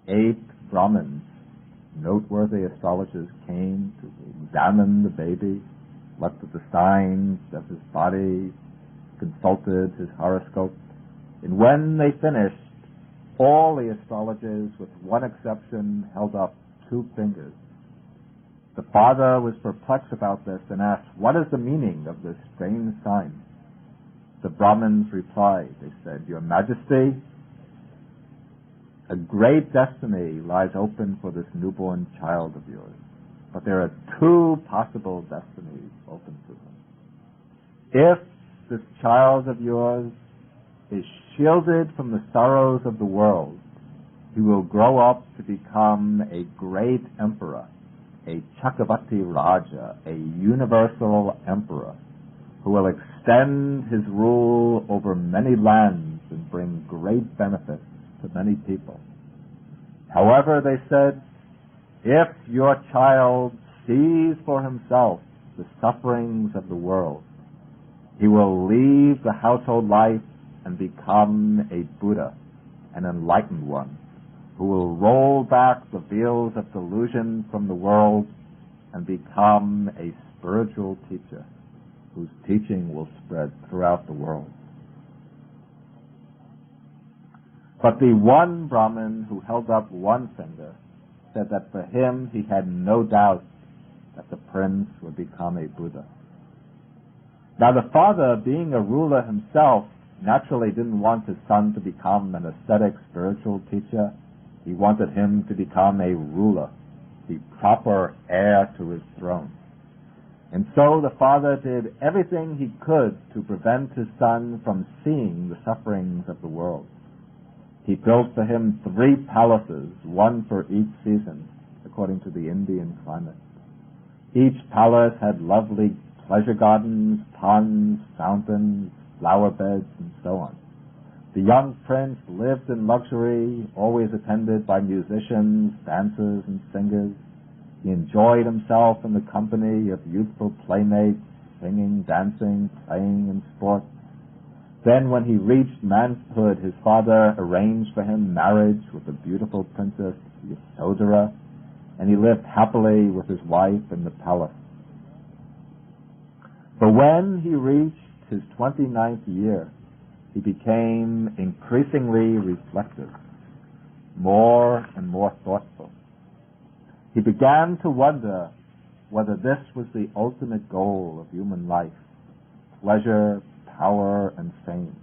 8 Brahmins, noteworthy astrologers, came to examine the baby, looked at the signs of his body, consulted his horoscope, and when they finished, all the astrologers, with one exception, held up 2 fingers. The father was perplexed about this and asked, "What is the meaning of this strange sign?" The Brahmins replied, they said, "Your Majesty, a great destiny lies open for this newborn child of yours, but there are 2 possible destinies open to him. If this child of yours is shielded from the sorrows of the world, he will grow up to become a great emperor, a Chakravarti Raja, a universal emperor, who will extend his rule over many lands and bring great benefits to many people. However, they said, if your child sees for himself the sufferings of the world, he will leave the household life and become a Buddha, an enlightened one, who will roll back the veils of delusion from the world and become a spiritual teacher whose teaching will spread throughout the world." But the one Brahmin who held up one finger said that for him he had no doubt that the prince would become a Buddha. Now the father, being a ruler himself, naturally didn't want his son to become an ascetic spiritual teacher. He wanted him to become a ruler, the proper heir to his throne. And so the father did everything he could to prevent his son from seeing the sufferings of the world. He built for him 3 palaces, one for each season, according to the Indian climate. Each palace had lovely pleasure gardens, ponds, fountains, flower beds, and so on. The young prince lived in luxury, always attended by musicians, dancers, and singers. He enjoyed himself in the company of youthful playmates, singing, dancing, playing, and sport. Then when he reached manhood, his father arranged for him marriage with the beautiful princess Yasodhara, and he lived happily with his wife in the palace. But when he reached his 29th year, he became increasingly reflective, more and more thoughtful. He began to wonder whether this was the ultimate goal of human life, pleasure, power, and fame,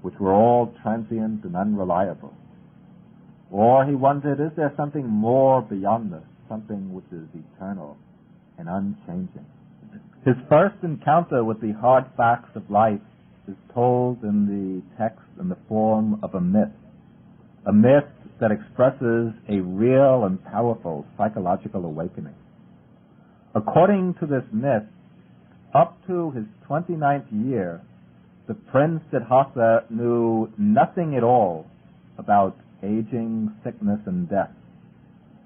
which were all transient and unreliable. Or he wondered, is there something more beyond this, something which is eternal and unchanging? His first encounter with the hard facts of life is told in the text in the form of a myth that expresses a real and powerful psychological awakening. According to this myth, up to his 29th year, the prince Siddhartha knew nothing at all about aging, sickness, and death.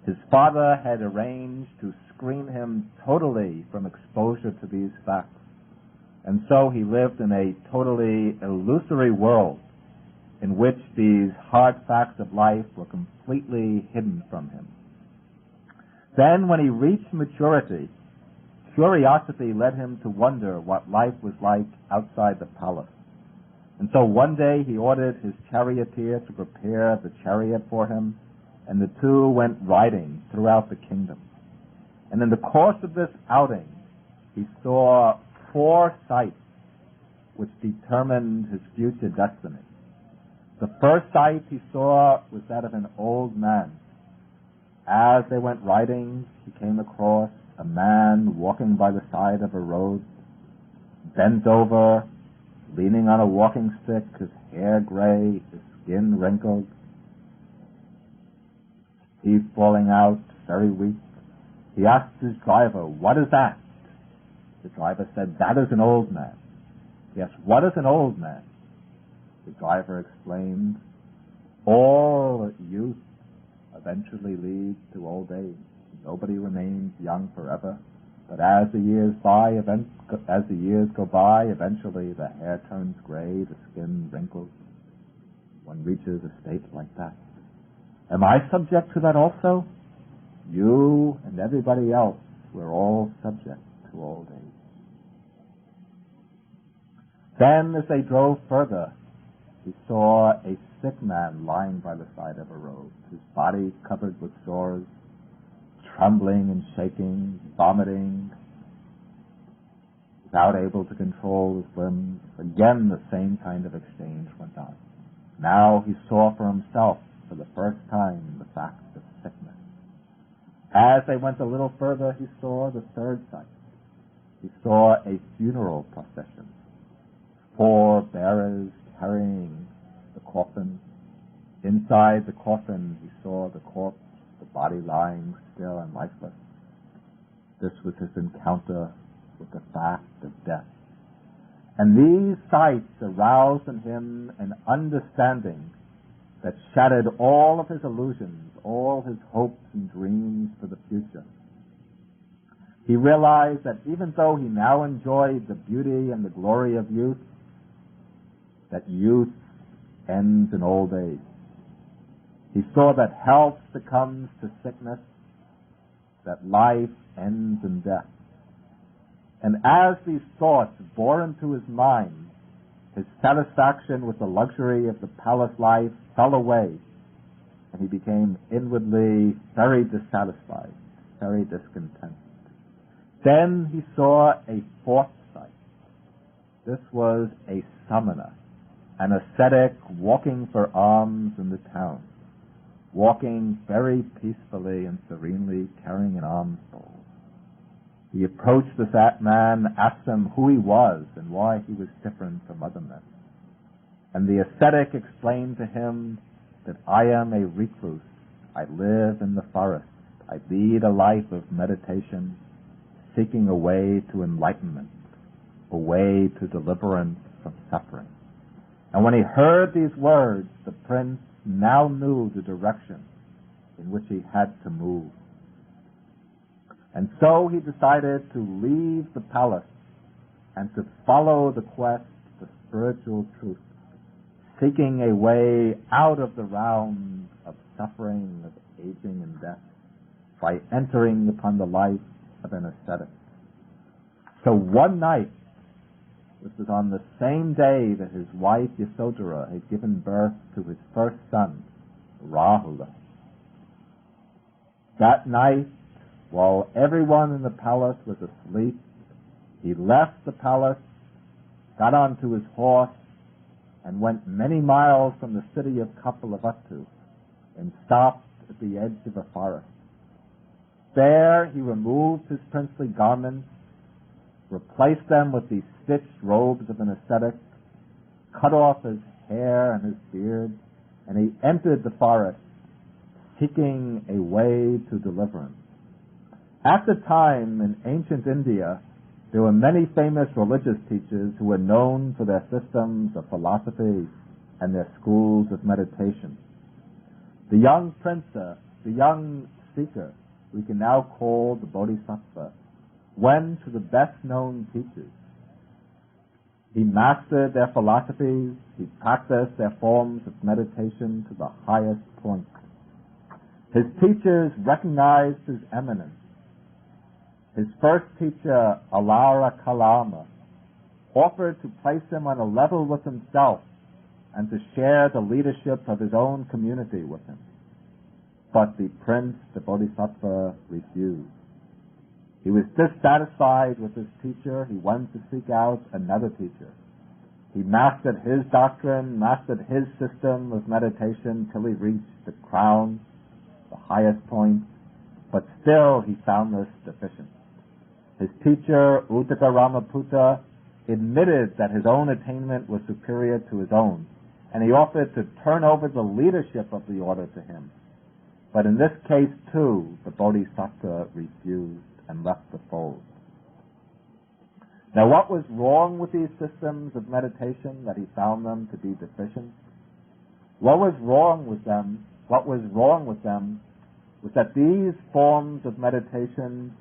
His father had arranged to screen him totally from exposure to these facts, and so he lived in a totally illusory world in which these hard facts of life were completely hidden from him. Then, when he reached maturity, curiosity led him to wonder what life was like outside the palace. And so one day he ordered his charioteer to prepare the chariot for him, and the two went riding throughout the kingdom. And in the course of this outing, he saw 4 sights which determined his future destiny. The first sight he saw was that of an old man. As they went riding, he came across a man walking by the side of a road, bent over, leaning on a walking stick, his hair gray, his skin wrinkled, teeth falling out, very weak. He asked his driver, "What is that?" The driver said, "That is an old man." "Yes, what is an old man?" The driver explained, "All youth eventually leads to old age. Nobody remains young forever, but as the years go by, eventually the hair turns gray, the skin wrinkles. One reaches a state like that. Am I subject to that also? You and everybody else, we're all subject to old age." Then, as they drove further, he saw a sick man lying by the side of a road, his body covered with sores, trembling and shaking, vomiting, without able to control his limbs. Again, the same kind of exchange went on. Now he saw for himself, for the first time, the fact of sickness. As they went a little further, he saw the third sight. He saw a funeral procession, 4 bearers carrying the coffin. Inside the coffin, he saw the corpse, the body lying still and lifeless. This was his encounter with the fact of death. And these sights aroused in him an understanding that shattered all of his illusions, all his hopes and dreams for the future. He realized that even though he now enjoyed the beauty and the glory of youth, that youth ends in old age. He saw that health succumbs to sickness, that life ends in death. And as these thoughts bore into his mind, his satisfaction with the luxury of the palace life fell away, and he became inwardly very dissatisfied, very discontent. Then he saw a 4th sight. This was a summoner, an ascetic walking for alms in the town, walking very peacefully and serenely, carrying an alms bowl. He approached this man, asked him who he was and why he was different from other men. And the ascetic explained to him that I am a recluse. I live in the forest. I lead a life of meditation, seeking a way to enlightenment, a way to deliverance from suffering. And when he heard these words, the prince now knew the direction in which he had to move. And so he decided to leave the palace and to follow the quest for spiritual truth, seeking a way out of the realm of suffering, of aging and death, by entering upon the life of an ascetic. So one night, this was on the same day that his wife Yasodhara had given birth to his first son, Rahula. That night, while everyone in the palace was asleep, he left the palace, got onto his horse, and went many miles from the city of Kapilavatthu and stopped at the edge of a forest. There he removed his princely garments, replaced them with the stitched robes of an ascetic, cut off his hair and his beard, and he entered the forest, seeking a way to deliverance. At the time in ancient India, There were many famous religious teachers who were known for their systems of philosophy and their schools of meditation. The young seeker, we can now call the Bodhisattva, went to the best-known teachers. He mastered their philosophies, he practiced their forms of meditation to the highest point. His teachers recognized his eminence. His first teacher, Alara Kalama, offered to place him on a level with himself and to share the leadership of his own community with him. But the prince, the Bodhisattva, refused. He was dissatisfied with his teacher. He went to seek out another teacher. He mastered his doctrine, mastered his system of meditation till he reached the crown, the highest point, but still he found this deficient. His teacher, Uttaka Ramaputta, admitted that his own attainment was superior to his own, and he offered to turn over the leadership of the order to him. But in this case, too, the Bodhisattva refused and left the fold. Now, what was wrong with these systems of meditation that he found them to be deficient? What was wrong with them was that these forms of meditation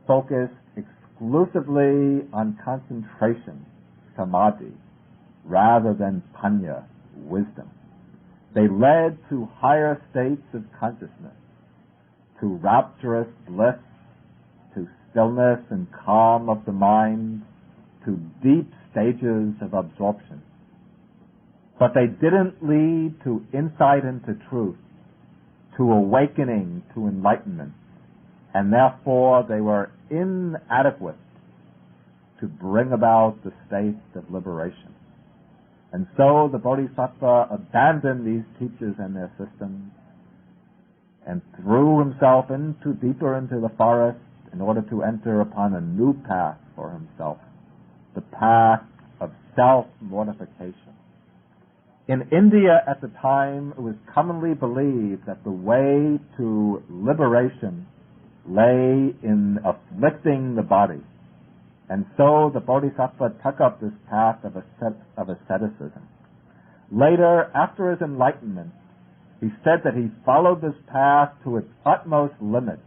focused exclusively on concentration, samadhi, rather than panya, wisdom. They led to higher states of consciousness, to rapturous bliss, to stillness and calm of the mind, to deep stages of absorption. But they didn't lead to insight into truth, to awakening, to enlightenment, and therefore they were inadequate to bring about the state of liberation. And so the Bodhisattva abandoned these teachers and their systems and threw himself deeper into the forest in order to enter upon a new path for himself, the path of self-mortification. In India at the time, it was commonly believed that the way to liberation lay in afflicting the body. And so the Bodhisattva took up this path of asceticism. Later, after his enlightenment, he said that he followed this path to its utmost limit,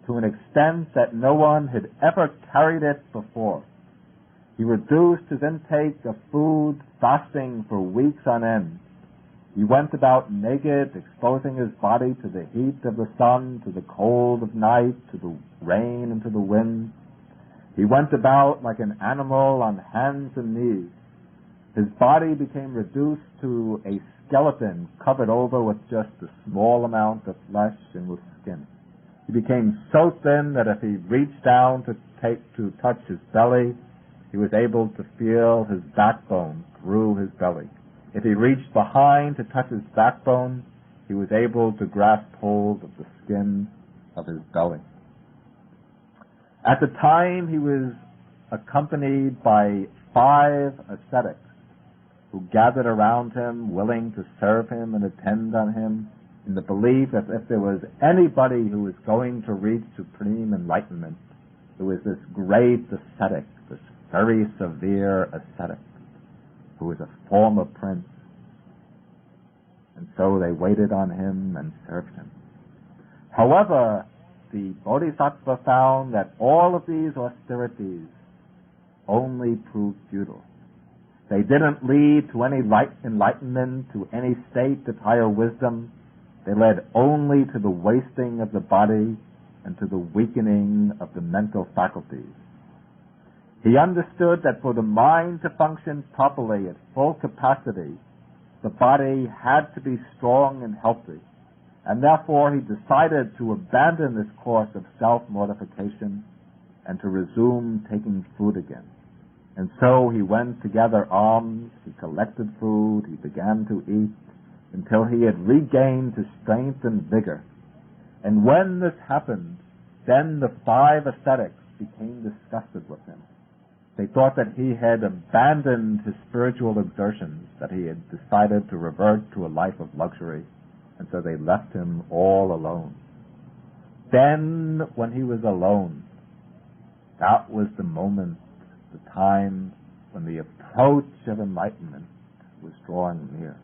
to an extent that no one had ever carried it before. He reduced his intake of food, fasting for weeks on end. He went about naked, exposing his body to the heat of the sun, to the cold of night, to the rain and to the wind. He went about like an animal on hands and knees. His body became reduced to a skeleton covered over with just a small amount of flesh and with skin. He became so thin that if he reached down to touch his belly, he was able to feel his backbone through his belly. If he reached behind to touch his backbone, he was able to grasp hold of the skin of his belly. At the time, he was accompanied by 5 ascetics who gathered around him, willing to serve him and attend on him, in the belief that if there was anybody who was going to reach supreme enlightenment, it was this great ascetic, this very severe ascetic, who was a former prince. And so they waited on him and served him. However, the Bodhisattva found that all of these austerities only proved futile. They didn't lead to any enlightenment, to any state of higher wisdom. They led only to the wasting of the body and to the weakening of the mental faculties. He understood that for the mind to function properly at full capacity, the body had to be strong and healthy, and therefore he decided to abandon this course of self-mortification and to resume taking food again. And so he went to gather alms, he collected food, he began to eat, until he had regained his strength and vigor. And when this happened, then the 5 ascetics became disgusted with him. They thought that he had abandoned his spiritual exertions, that he had decided to revert to a life of luxury, and so they left him all alone. Then, when he was alone, that was the moment, the time when the approach of enlightenment was drawing near.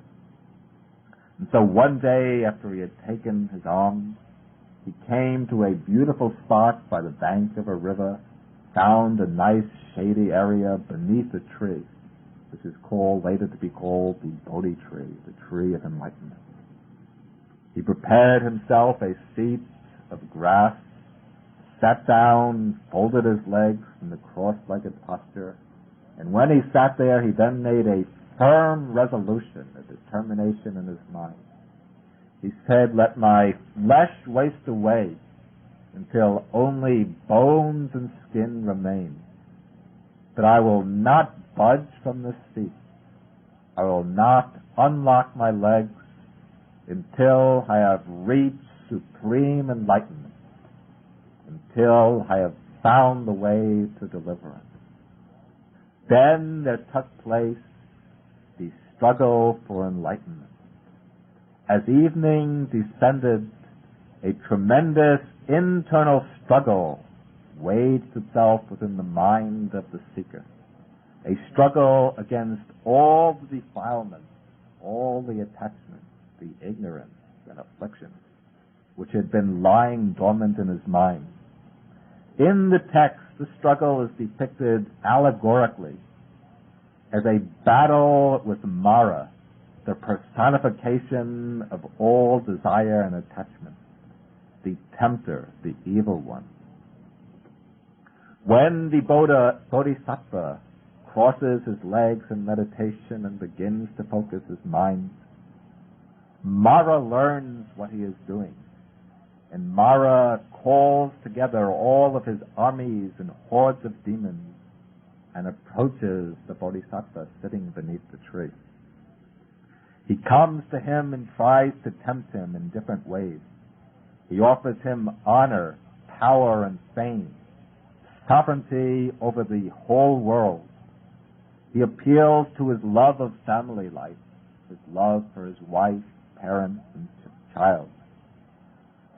And so one day, after he had taken his alms, he came to a beautiful spot by the bank of a river, found a nice shady area beneath a tree, which is later to be called the Bodhi tree, the tree of enlightenment. He prepared himself a seat of grass, sat down, folded his legs in the cross-legged posture, and when he sat there, he then made a firm resolution, a determination in his mind. He said, "Let my flesh waste away until only bones and skin remain. But I will not budge from this seat. I will not unlock my legs until I have reached supreme enlightenment, until I have found the way to deliverance." Then there took place the struggle for enlightenment. As evening descended, a tremendous internal struggle waged itself within the mind of the seeker. A struggle against all the defilements, all the attachments, the ignorance and afflictions, which had been lying dormant in his mind. In the text, the struggle is depicted allegorically as a battle with Mara, the personification of all desire and attachment, the tempter, the evil one. When the Bodhisattva crosses his legs in meditation and begins to focus his mind, Mara learns what he is doing, and Mara calls together all of his armies and hordes of demons and approaches the Bodhisattva sitting beneath the tree. He comes to him and tries to tempt him in different ways. He offers him honor, power, and fame, sovereignty over the whole world. He appeals to his love of family life, his love for his wife, parents, and child.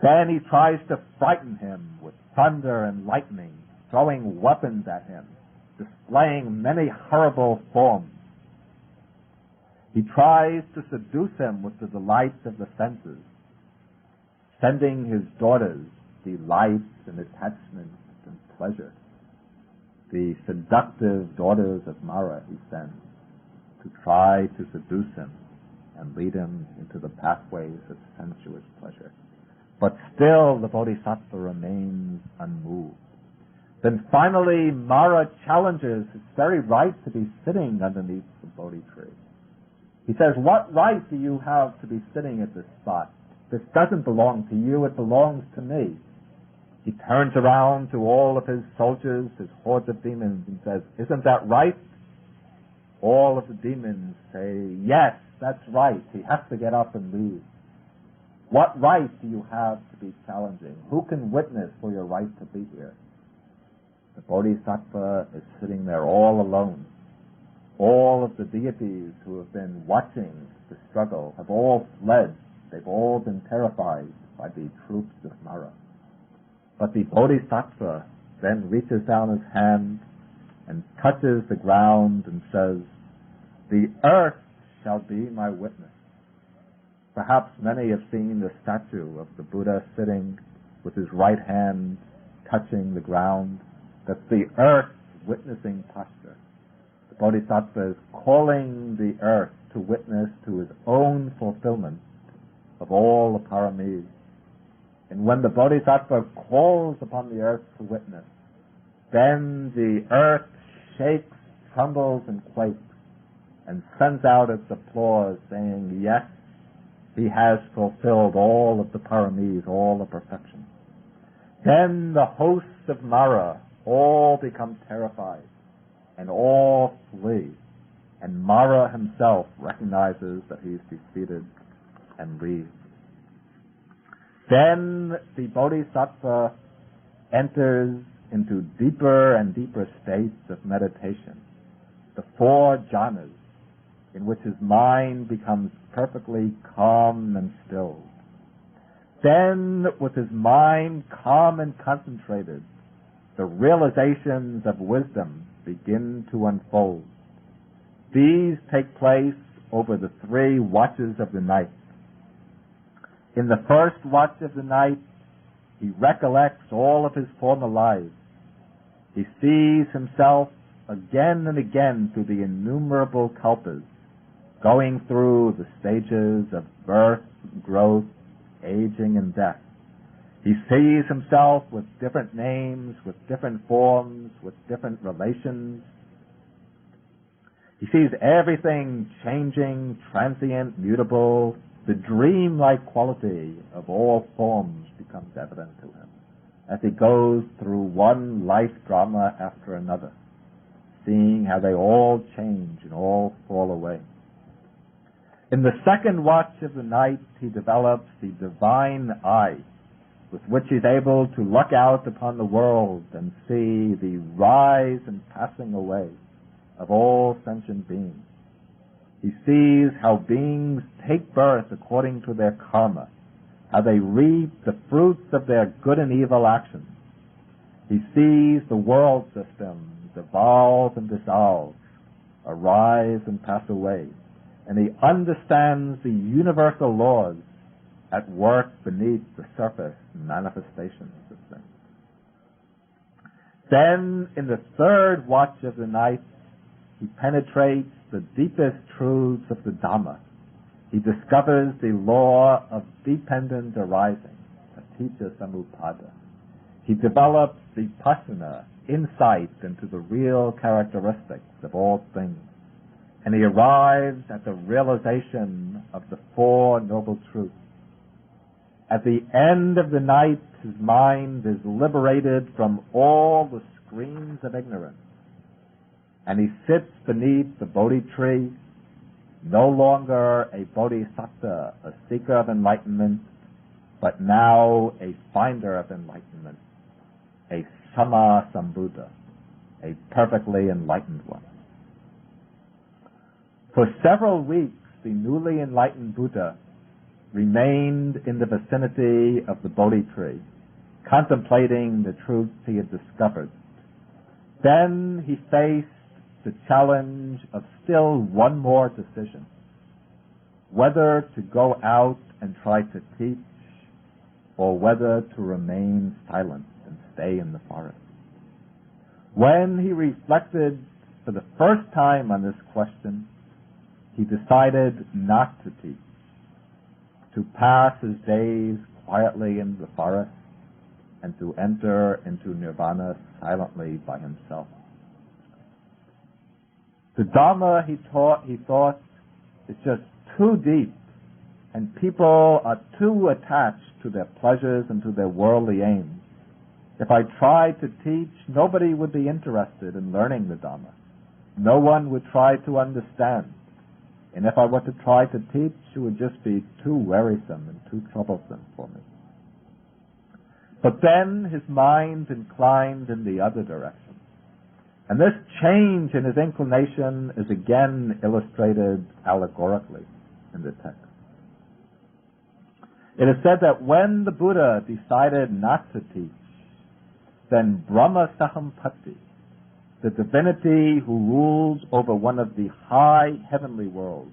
Then he tries to frighten him with thunder and lightning, throwing weapons at him, displaying many horrible forms. He tries to seduce him with the delights of the senses, sending his daughters delights and attachment and pleasure. The seductive daughters of Mara he sends to try to seduce him and lead him into the pathways of sensuous pleasure. But still the Bodhisattva remains unmoved. Then finally Mara challenges his very right to be sitting underneath the Bodhi tree. He says, "What right do you have to be sitting at this spot? This doesn't belong to you, it belongs to me." He turns around to all of his soldiers, his hordes of demons, and says, "Isn't that right?" All of the demons say, "Yes, that's right. He has to get up and leave." What right do you have to be challenging? Who can witness for your right to be here? The Bodhisattva is sitting there all alone. All of the deities who have been watching the struggle have all fled. They've all been terrified by the troops of Mara. But the Bodhisattva then reaches down his hand and touches the ground and says, "The earth shall be my witness." Perhaps many have seen the statue of the Buddha sitting with his right hand touching the ground. That's the earth's witnessing posture. The Bodhisattva is calling the earth to witness to his own fulfillment of all the paramis. And when the Bodhisattva calls upon the earth to witness, then the earth shakes, trembles, and quakes, and sends out its applause, saying, "Yes, he has fulfilled all of the paramis, all the perfections." Then the hosts of Mara all become terrified, and all flee, and Mara himself recognizes that he's defeated and leaves. Then the Bodhisattva enters into deeper and deeper states of meditation, the 4 jhanas, in which his mind becomes perfectly calm and stilled. Then, with his mind calm and concentrated, the realizations of wisdom begin to unfold. These take place over the 3 watches of the night. In the first watch of the night, he recollects all of his former lives. He sees himself again and again through the innumerable kalpas, going through the stages of birth, growth, aging, and death. He sees himself with different names, with different forms, with different relations. He sees everything changing, transient, mutable. The dream-like quality of all forms becomes evident to him as he goes through one life drama after another, seeing how they all change and all fall away. In the second watch of the night, he develops the divine eye, with which he's able to look out upon the world and see the rise and passing away of all sentient beings. He sees how beings take birth according to their karma, how they reap the fruits of their good and evil actions. He sees the world systems evolve and dissolve, arise and pass away, and he understands the universal laws at work beneath the surface manifestations of things. Then, in the third watch of the night, he penetrates the deepest truths of the Dhamma. He discovers the law of dependent arising, paticca samuppada. He develops vipassana, insight into the real characteristics of all things. And he arrives at the realization of the 4 Noble Truths. At the end of the night, his mind is liberated from all the screens of ignorance, and he sits beneath the Bodhi tree, no longer a bodhisattva, a seeker of enlightenment, but now a finder of enlightenment, a Sama Sambuddha, a perfectly enlightened one. For several weeks, the newly enlightened Buddha remained in the vicinity of the Bodhi tree, contemplating the truths he had discovered. Then he faced the challenge of still one more decision, whether to go out and try to teach or whether to remain silent and stay in the forest. When he reflected for the first time on this question, he decided not to teach, to pass his days quietly in the forest and to enter into Nirvana silently by himself. The Dhamma, he thought, is just too deep, and people are too attached to their pleasures and to their worldly aims. If I tried to teach, nobody would be interested in learning the Dhamma. No one would try to understand. And if I were to try to teach, it would just be too wearisome and too troublesome for me. But then his mind inclined in the other direction. And this change in his inclination is again illustrated allegorically in the text. It is said that when the Buddha decided not to teach, then Brahma Sahampati, the divinity who rules over one of the high heavenly worlds,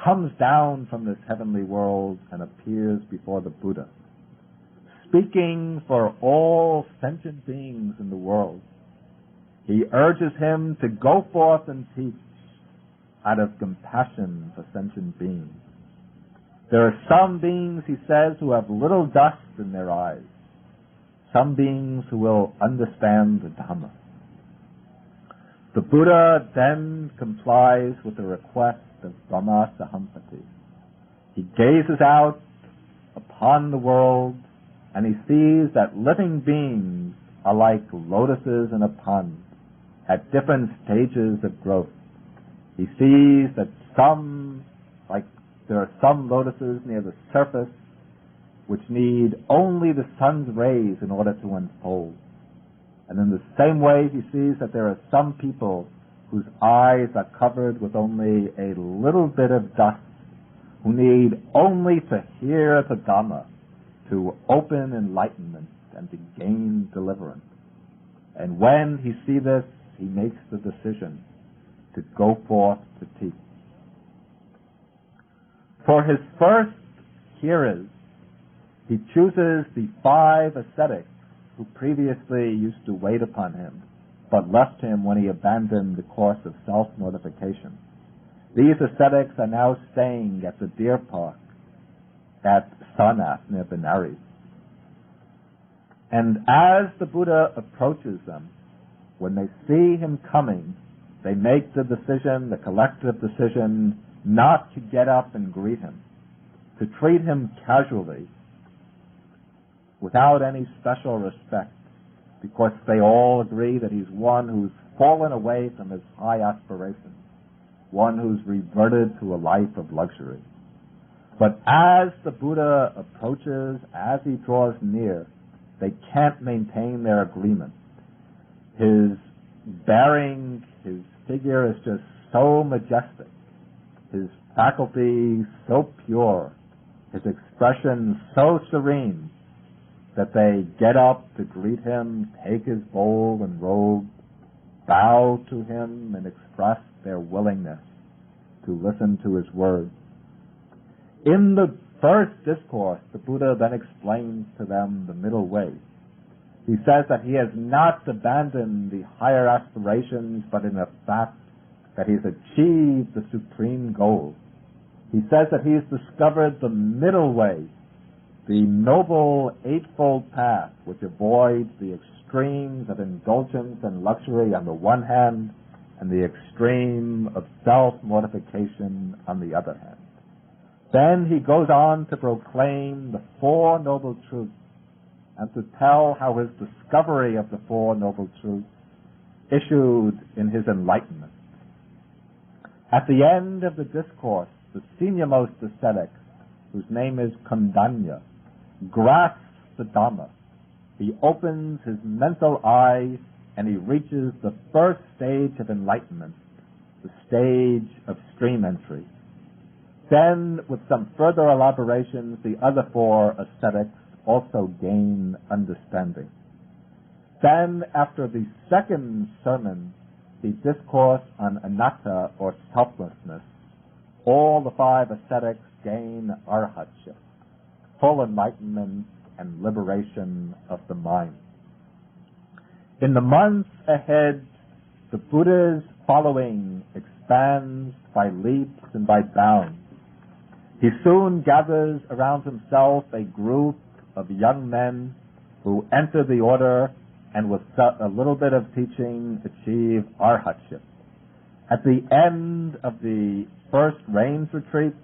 comes down from this heavenly world and appears before the Buddha, speaking for all sentient beings in the world. He urges him to go forth and teach out of compassion for sentient beings. There are some beings, he says, who have little dust in their eyes, some beings who will understand the Dhamma. The Buddha then complies with the request of Brahma Sahampati. He gazes out upon the world and he sees that living beings are like lotuses in a pond at different stages of growth. He sees that there are some lotuses near the surface which need only the sun's rays in order to unfold. And in the same way, he sees that there are some people whose eyes are covered with only a little bit of dust, who need only to hear the Dhamma to open enlightenment and to gain deliverance. And when he sees this, he makes the decision to go forth to teach. For his first hearers, he chooses the 5 ascetics who previously used to wait upon him, but left him when he abandoned the course of self-mortification. These ascetics are now staying at the deer park at Sarnath near Benares. And as the Buddha approaches them, when they see him coming, they make the decision, the collective decision, not to get up and greet him, to treat him casually, without any special respect, because they all agree that he's one who's fallen away from his high aspirations, one who's reverted to a life of luxury. But as the Buddha approaches, as he draws near, they can't maintain their agreement. His bearing, his figure is just so majestic, his faculties so pure, his expression so serene, that they get up to greet him, take his bowl and robe, bow to him, and express their willingness to listen to his words. In the first discourse, the Buddha then explains to them the middle way. He says that he has not abandoned the higher aspirations, but in the fact that he's achieved the supreme goal. He says that he's discovered the middle way, the noble eightfold path, which avoids the extremes of indulgence and luxury on the one hand, and the extreme of self-mortification on the other hand. Then he goes on to proclaim the 4 noble truths, and to tell how his discovery of the 4 noble truths issued in his enlightenment. At the end of the discourse, the seniormost ascetic, whose name is Kondanya, grasps the Dhamma. He opens his mental eye and he reaches the first stage of enlightenment, the stage of stream entry. Then, with some further elaborations, the other 4 ascetics also gain understanding. Then, after the second sermon, the discourse on anatta, or selflessness, all the 5 ascetics gain arhatship, full enlightenment and liberation of the mind. In the months ahead, the Buddha's following expands by leaps and by bounds. He soon gathers around himself a group of young men who enter the order and with a little bit of teaching achieve arhatship. At the end of the first rains retreat,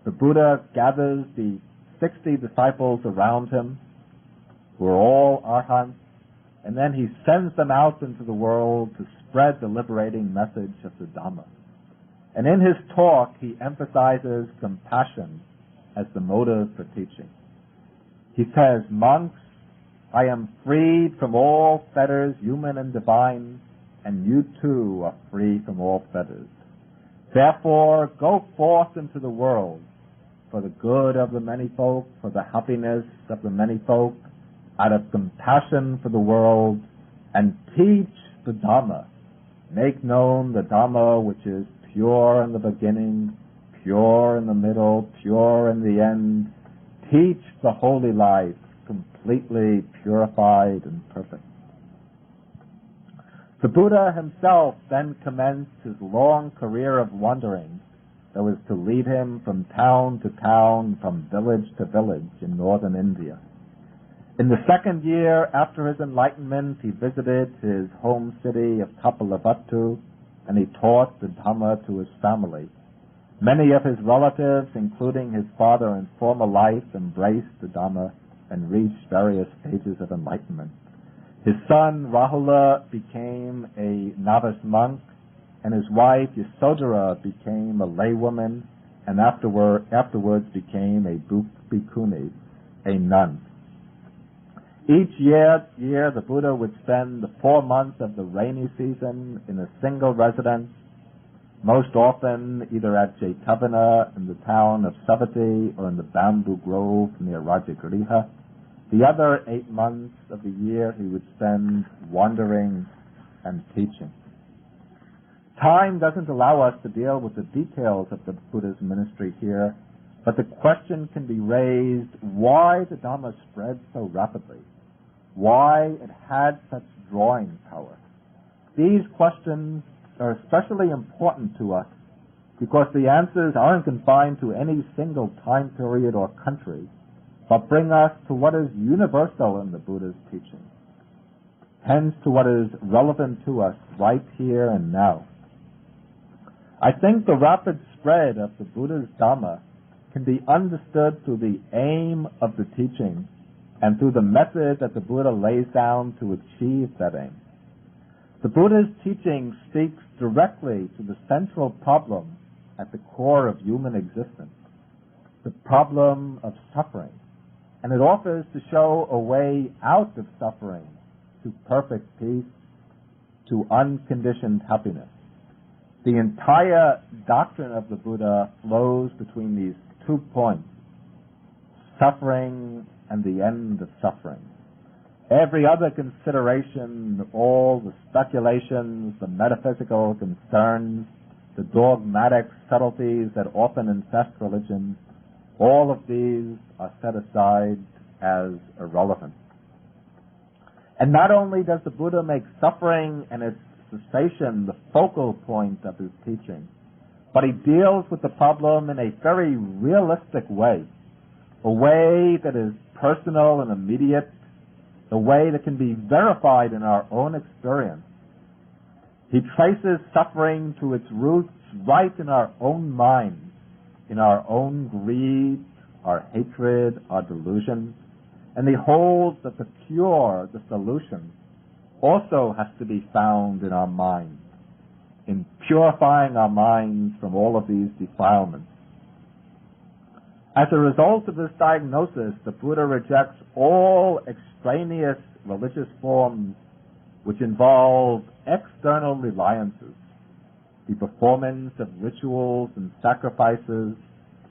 the Buddha gathers the 60 disciples around him, who are all arhats, and then he sends them out into the world to spread the liberating message of the Dhamma. And in his talk, he emphasizes compassion as the motive for teaching. He says, "Monks, I am freed from all fetters, human and divine, and you too are free from all fetters. Therefore, go forth into the world for the good of the many folk, for the happiness of the many folk, out of compassion for the world, and teach the Dhamma. Make known the Dhamma which is pure in the beginning, pure in the middle, pure in the end. Teach the holy life, completely purified and perfect." The Buddha himself then commenced his long career of wandering that was to lead him from town to town, from village to village in northern India. In the second year after his enlightenment, he visited his home city of Kapilavatthu, and he taught the Dhamma to his family. Many of his relatives, including his father in former life, embraced the Dhamma and reached various stages of enlightenment. His son Rahula became a novice monk, and his wife Yasodhara became a laywoman, and afterwards became a bhikkhuni, a nun. Each year the Buddha would spend the 4 months of the rainy season in a single residence, most often either at Jetavana in the town of Savatthi or in the bamboo grove near Rajagriha. The other 8 months of the year he would spend wandering and teaching. Time doesn't allow us to deal with the details of the Buddha's ministry here, but the question can be raised why the Dhamma spread so rapidly, why it had such drawing power. These questions are especially important to us because the answers aren't confined to any single time period or country, but bring us to what is universal in the Buddha's teaching, hence to what is relevant to us right here and now. I think the rapid spread of the Buddha's Dhamma can be understood through the aim of the teaching and through the method that the Buddha lays down to achieve that aim. The Buddha's teaching speaks directly to the central problem at the core of human existence, the problem of suffering, and it offers to show a way out of suffering to perfect peace, to unconditioned happiness. The entire doctrine of the Buddha flows between these 2 points, suffering and the end of suffering. Every other consideration, all the speculations, the metaphysical concerns, the dogmatic subtleties that often infest religion, all of these are set aside as irrelevant. And not only does the Buddha make suffering and its cessation the focal point of his teaching, but he deals with the problem in a very realistic way, a way that is personal and immediate, a way that can be verified in our own experience. He traces suffering to its roots right in our own minds, in our own greed, our hatred, our delusion, and he holds that the cure, the solution, also has to be found in our minds, in purifying our minds from all of these defilements. As a result of this diagnosis, the Buddha rejects all extraneous religious forms which involve external reliances, the performance of rituals and sacrifices,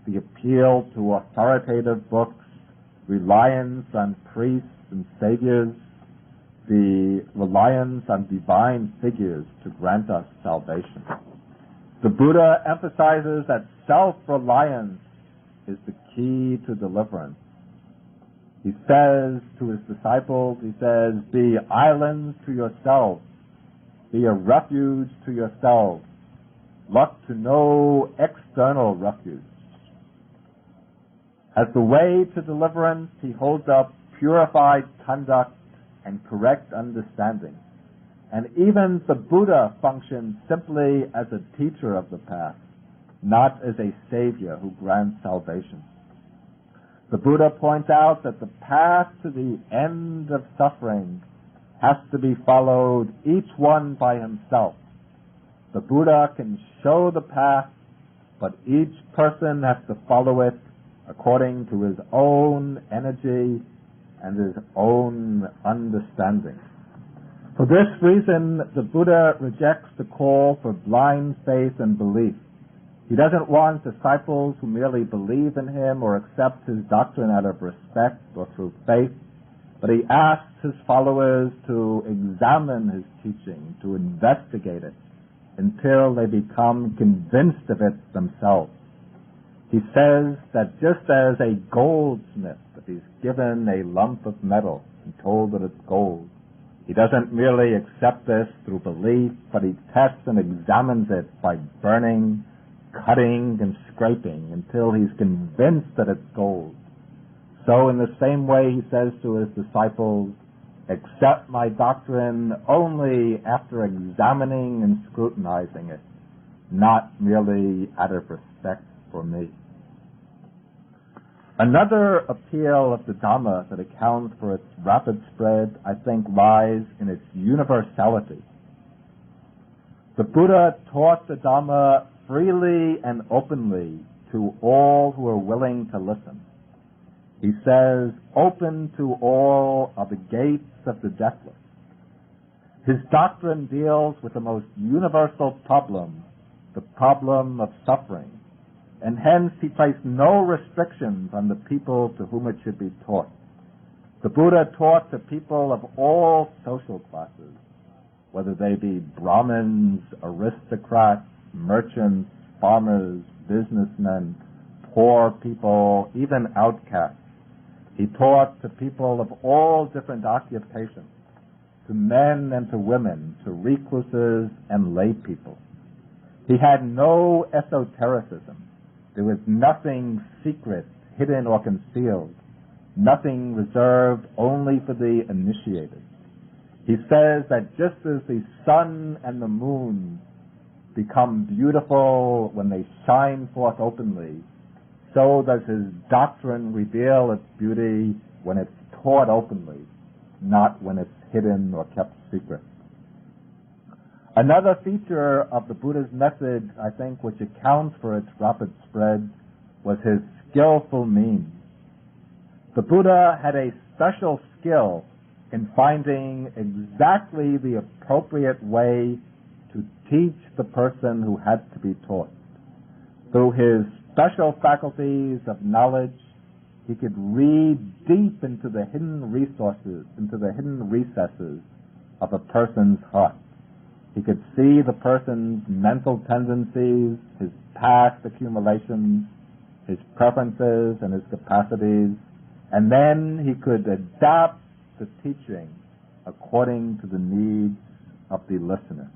the appeal to authoritative books, reliance on priests and saviors, the reliance on divine figures to grant us salvation. The Buddha emphasizes that self-reliance is the key to deliverance. He says to his disciples, he says, be islands to yourselves, be a refuge to yourselves, look to no external refuge. As the way to deliverance, he holds up purified conduct and correct understanding. And even the Buddha functions simply as a teacher of the path, not as a savior who grants salvation. The Buddha points out that the path to the end of suffering has to be followed, each one by himself. The Buddha can show the path, but each person has to follow it according to his own energy and his own understanding. For this reason, the Buddha rejects the call for blind faith and belief. He doesn't want disciples who merely believe in him or accept his doctrine out of respect or through faith, but he asks his followers to examine his teaching, to investigate it, until they become convinced of it themselves. He says that just as a goldsmith, if he's given a lump of metal and told that it's gold, he doesn't merely accept this through belief, but he tests and examines it by burning, cutting, and scraping until he's convinced that it's gold. So in the same way, he says to his disciples, accept my doctrine only after examining and scrutinizing it, not merely out of respect for me. Another appeal of the Dhamma that accounts for its rapid spread, I think, lies in its universality. The Buddha taught the Dhamma freely and openly to all who are willing to listen. He says, open to all are the gates of the deathless. His doctrine deals with the most universal problem, the problem of suffering, and hence he placed no restrictions on the people to whom it should be taught. The Buddha taught to people of all social classes, whether they be Brahmins, aristocrats, merchants, farmers, businessmen, poor people, even outcasts. He taught to people of all different occupations, to men and to women, to recluses and lay people. He had no esotericism. There was nothing secret, hidden, or concealed, nothing reserved only for the initiated. He says that just as the sun and the moon become beautiful when they shine forth openly, so does his doctrine reveal its beauty when it's taught openly, not when it's hidden or kept secret. Another feature of the Buddha's message, I think, which accounts for its rapid spread, was his skillful means. The Buddha had a special skill in finding exactly the appropriate way to teach the person who had to be taught. Through his special faculties of knowledge, he could read deep into the hidden resources, into the hidden recesses of a person's heart. He could see the person's mental tendencies, his past accumulations, his preferences and his capacities, and then he could adapt the teaching according to the needs of the listener.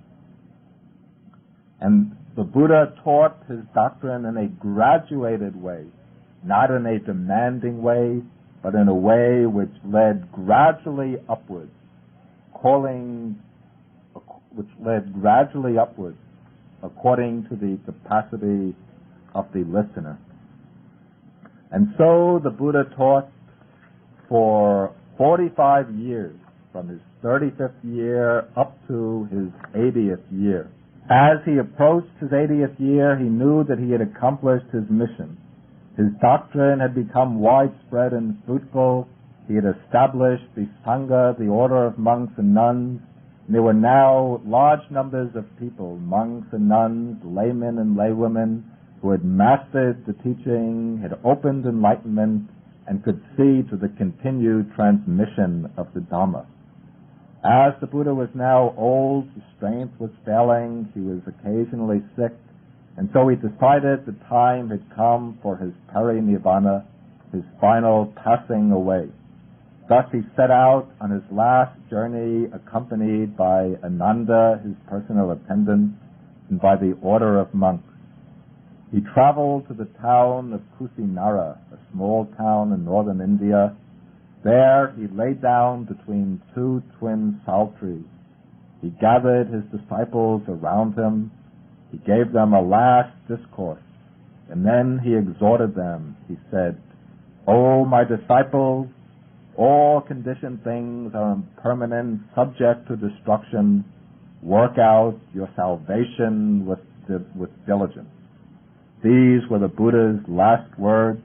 And the Buddha taught his doctrine in a graduated way, not in a demanding way, but in a way which led gradually upwards, according to the capacity of the listener. And so the Buddha taught for 45 years, from his 35th year up to his 80th year. As he approached his 80th year, he knew that he had accomplished his mission. His doctrine had become widespread and fruitful. He had established the Sangha, the order of monks and nuns. And there were now large numbers of people, monks and nuns, laymen and laywomen, who had mastered the teaching, had opened enlightenment, and could see to the continued transmission of the Dhamma. As the Buddha was now old, his strength was failing, he was occasionally sick, and so he decided the time had come for his peri-nirvana, his final passing away. Thus he set out on his last journey accompanied by Ananda, his personal attendant, and by the order of monks. He traveled to the town of Kusinara, a small town in northern India. There he lay down between two twin sal trees. He gathered his disciples around him. He gave them a last discourse, and then he exhorted them. He said, "O my disciples, all conditioned things are impermanent, subject to destruction. Work out your salvation with diligence." These were the Buddha's last words.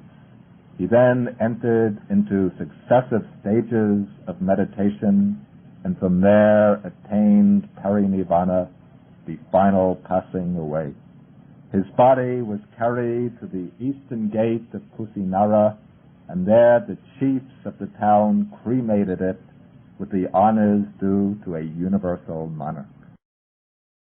He then entered into successive stages of meditation, and from there attained peri-nirvana, the final passing away. His body was carried to the eastern gate of Kusinara, and there the chiefs of the town cremated it with the honors due to a universal monarch.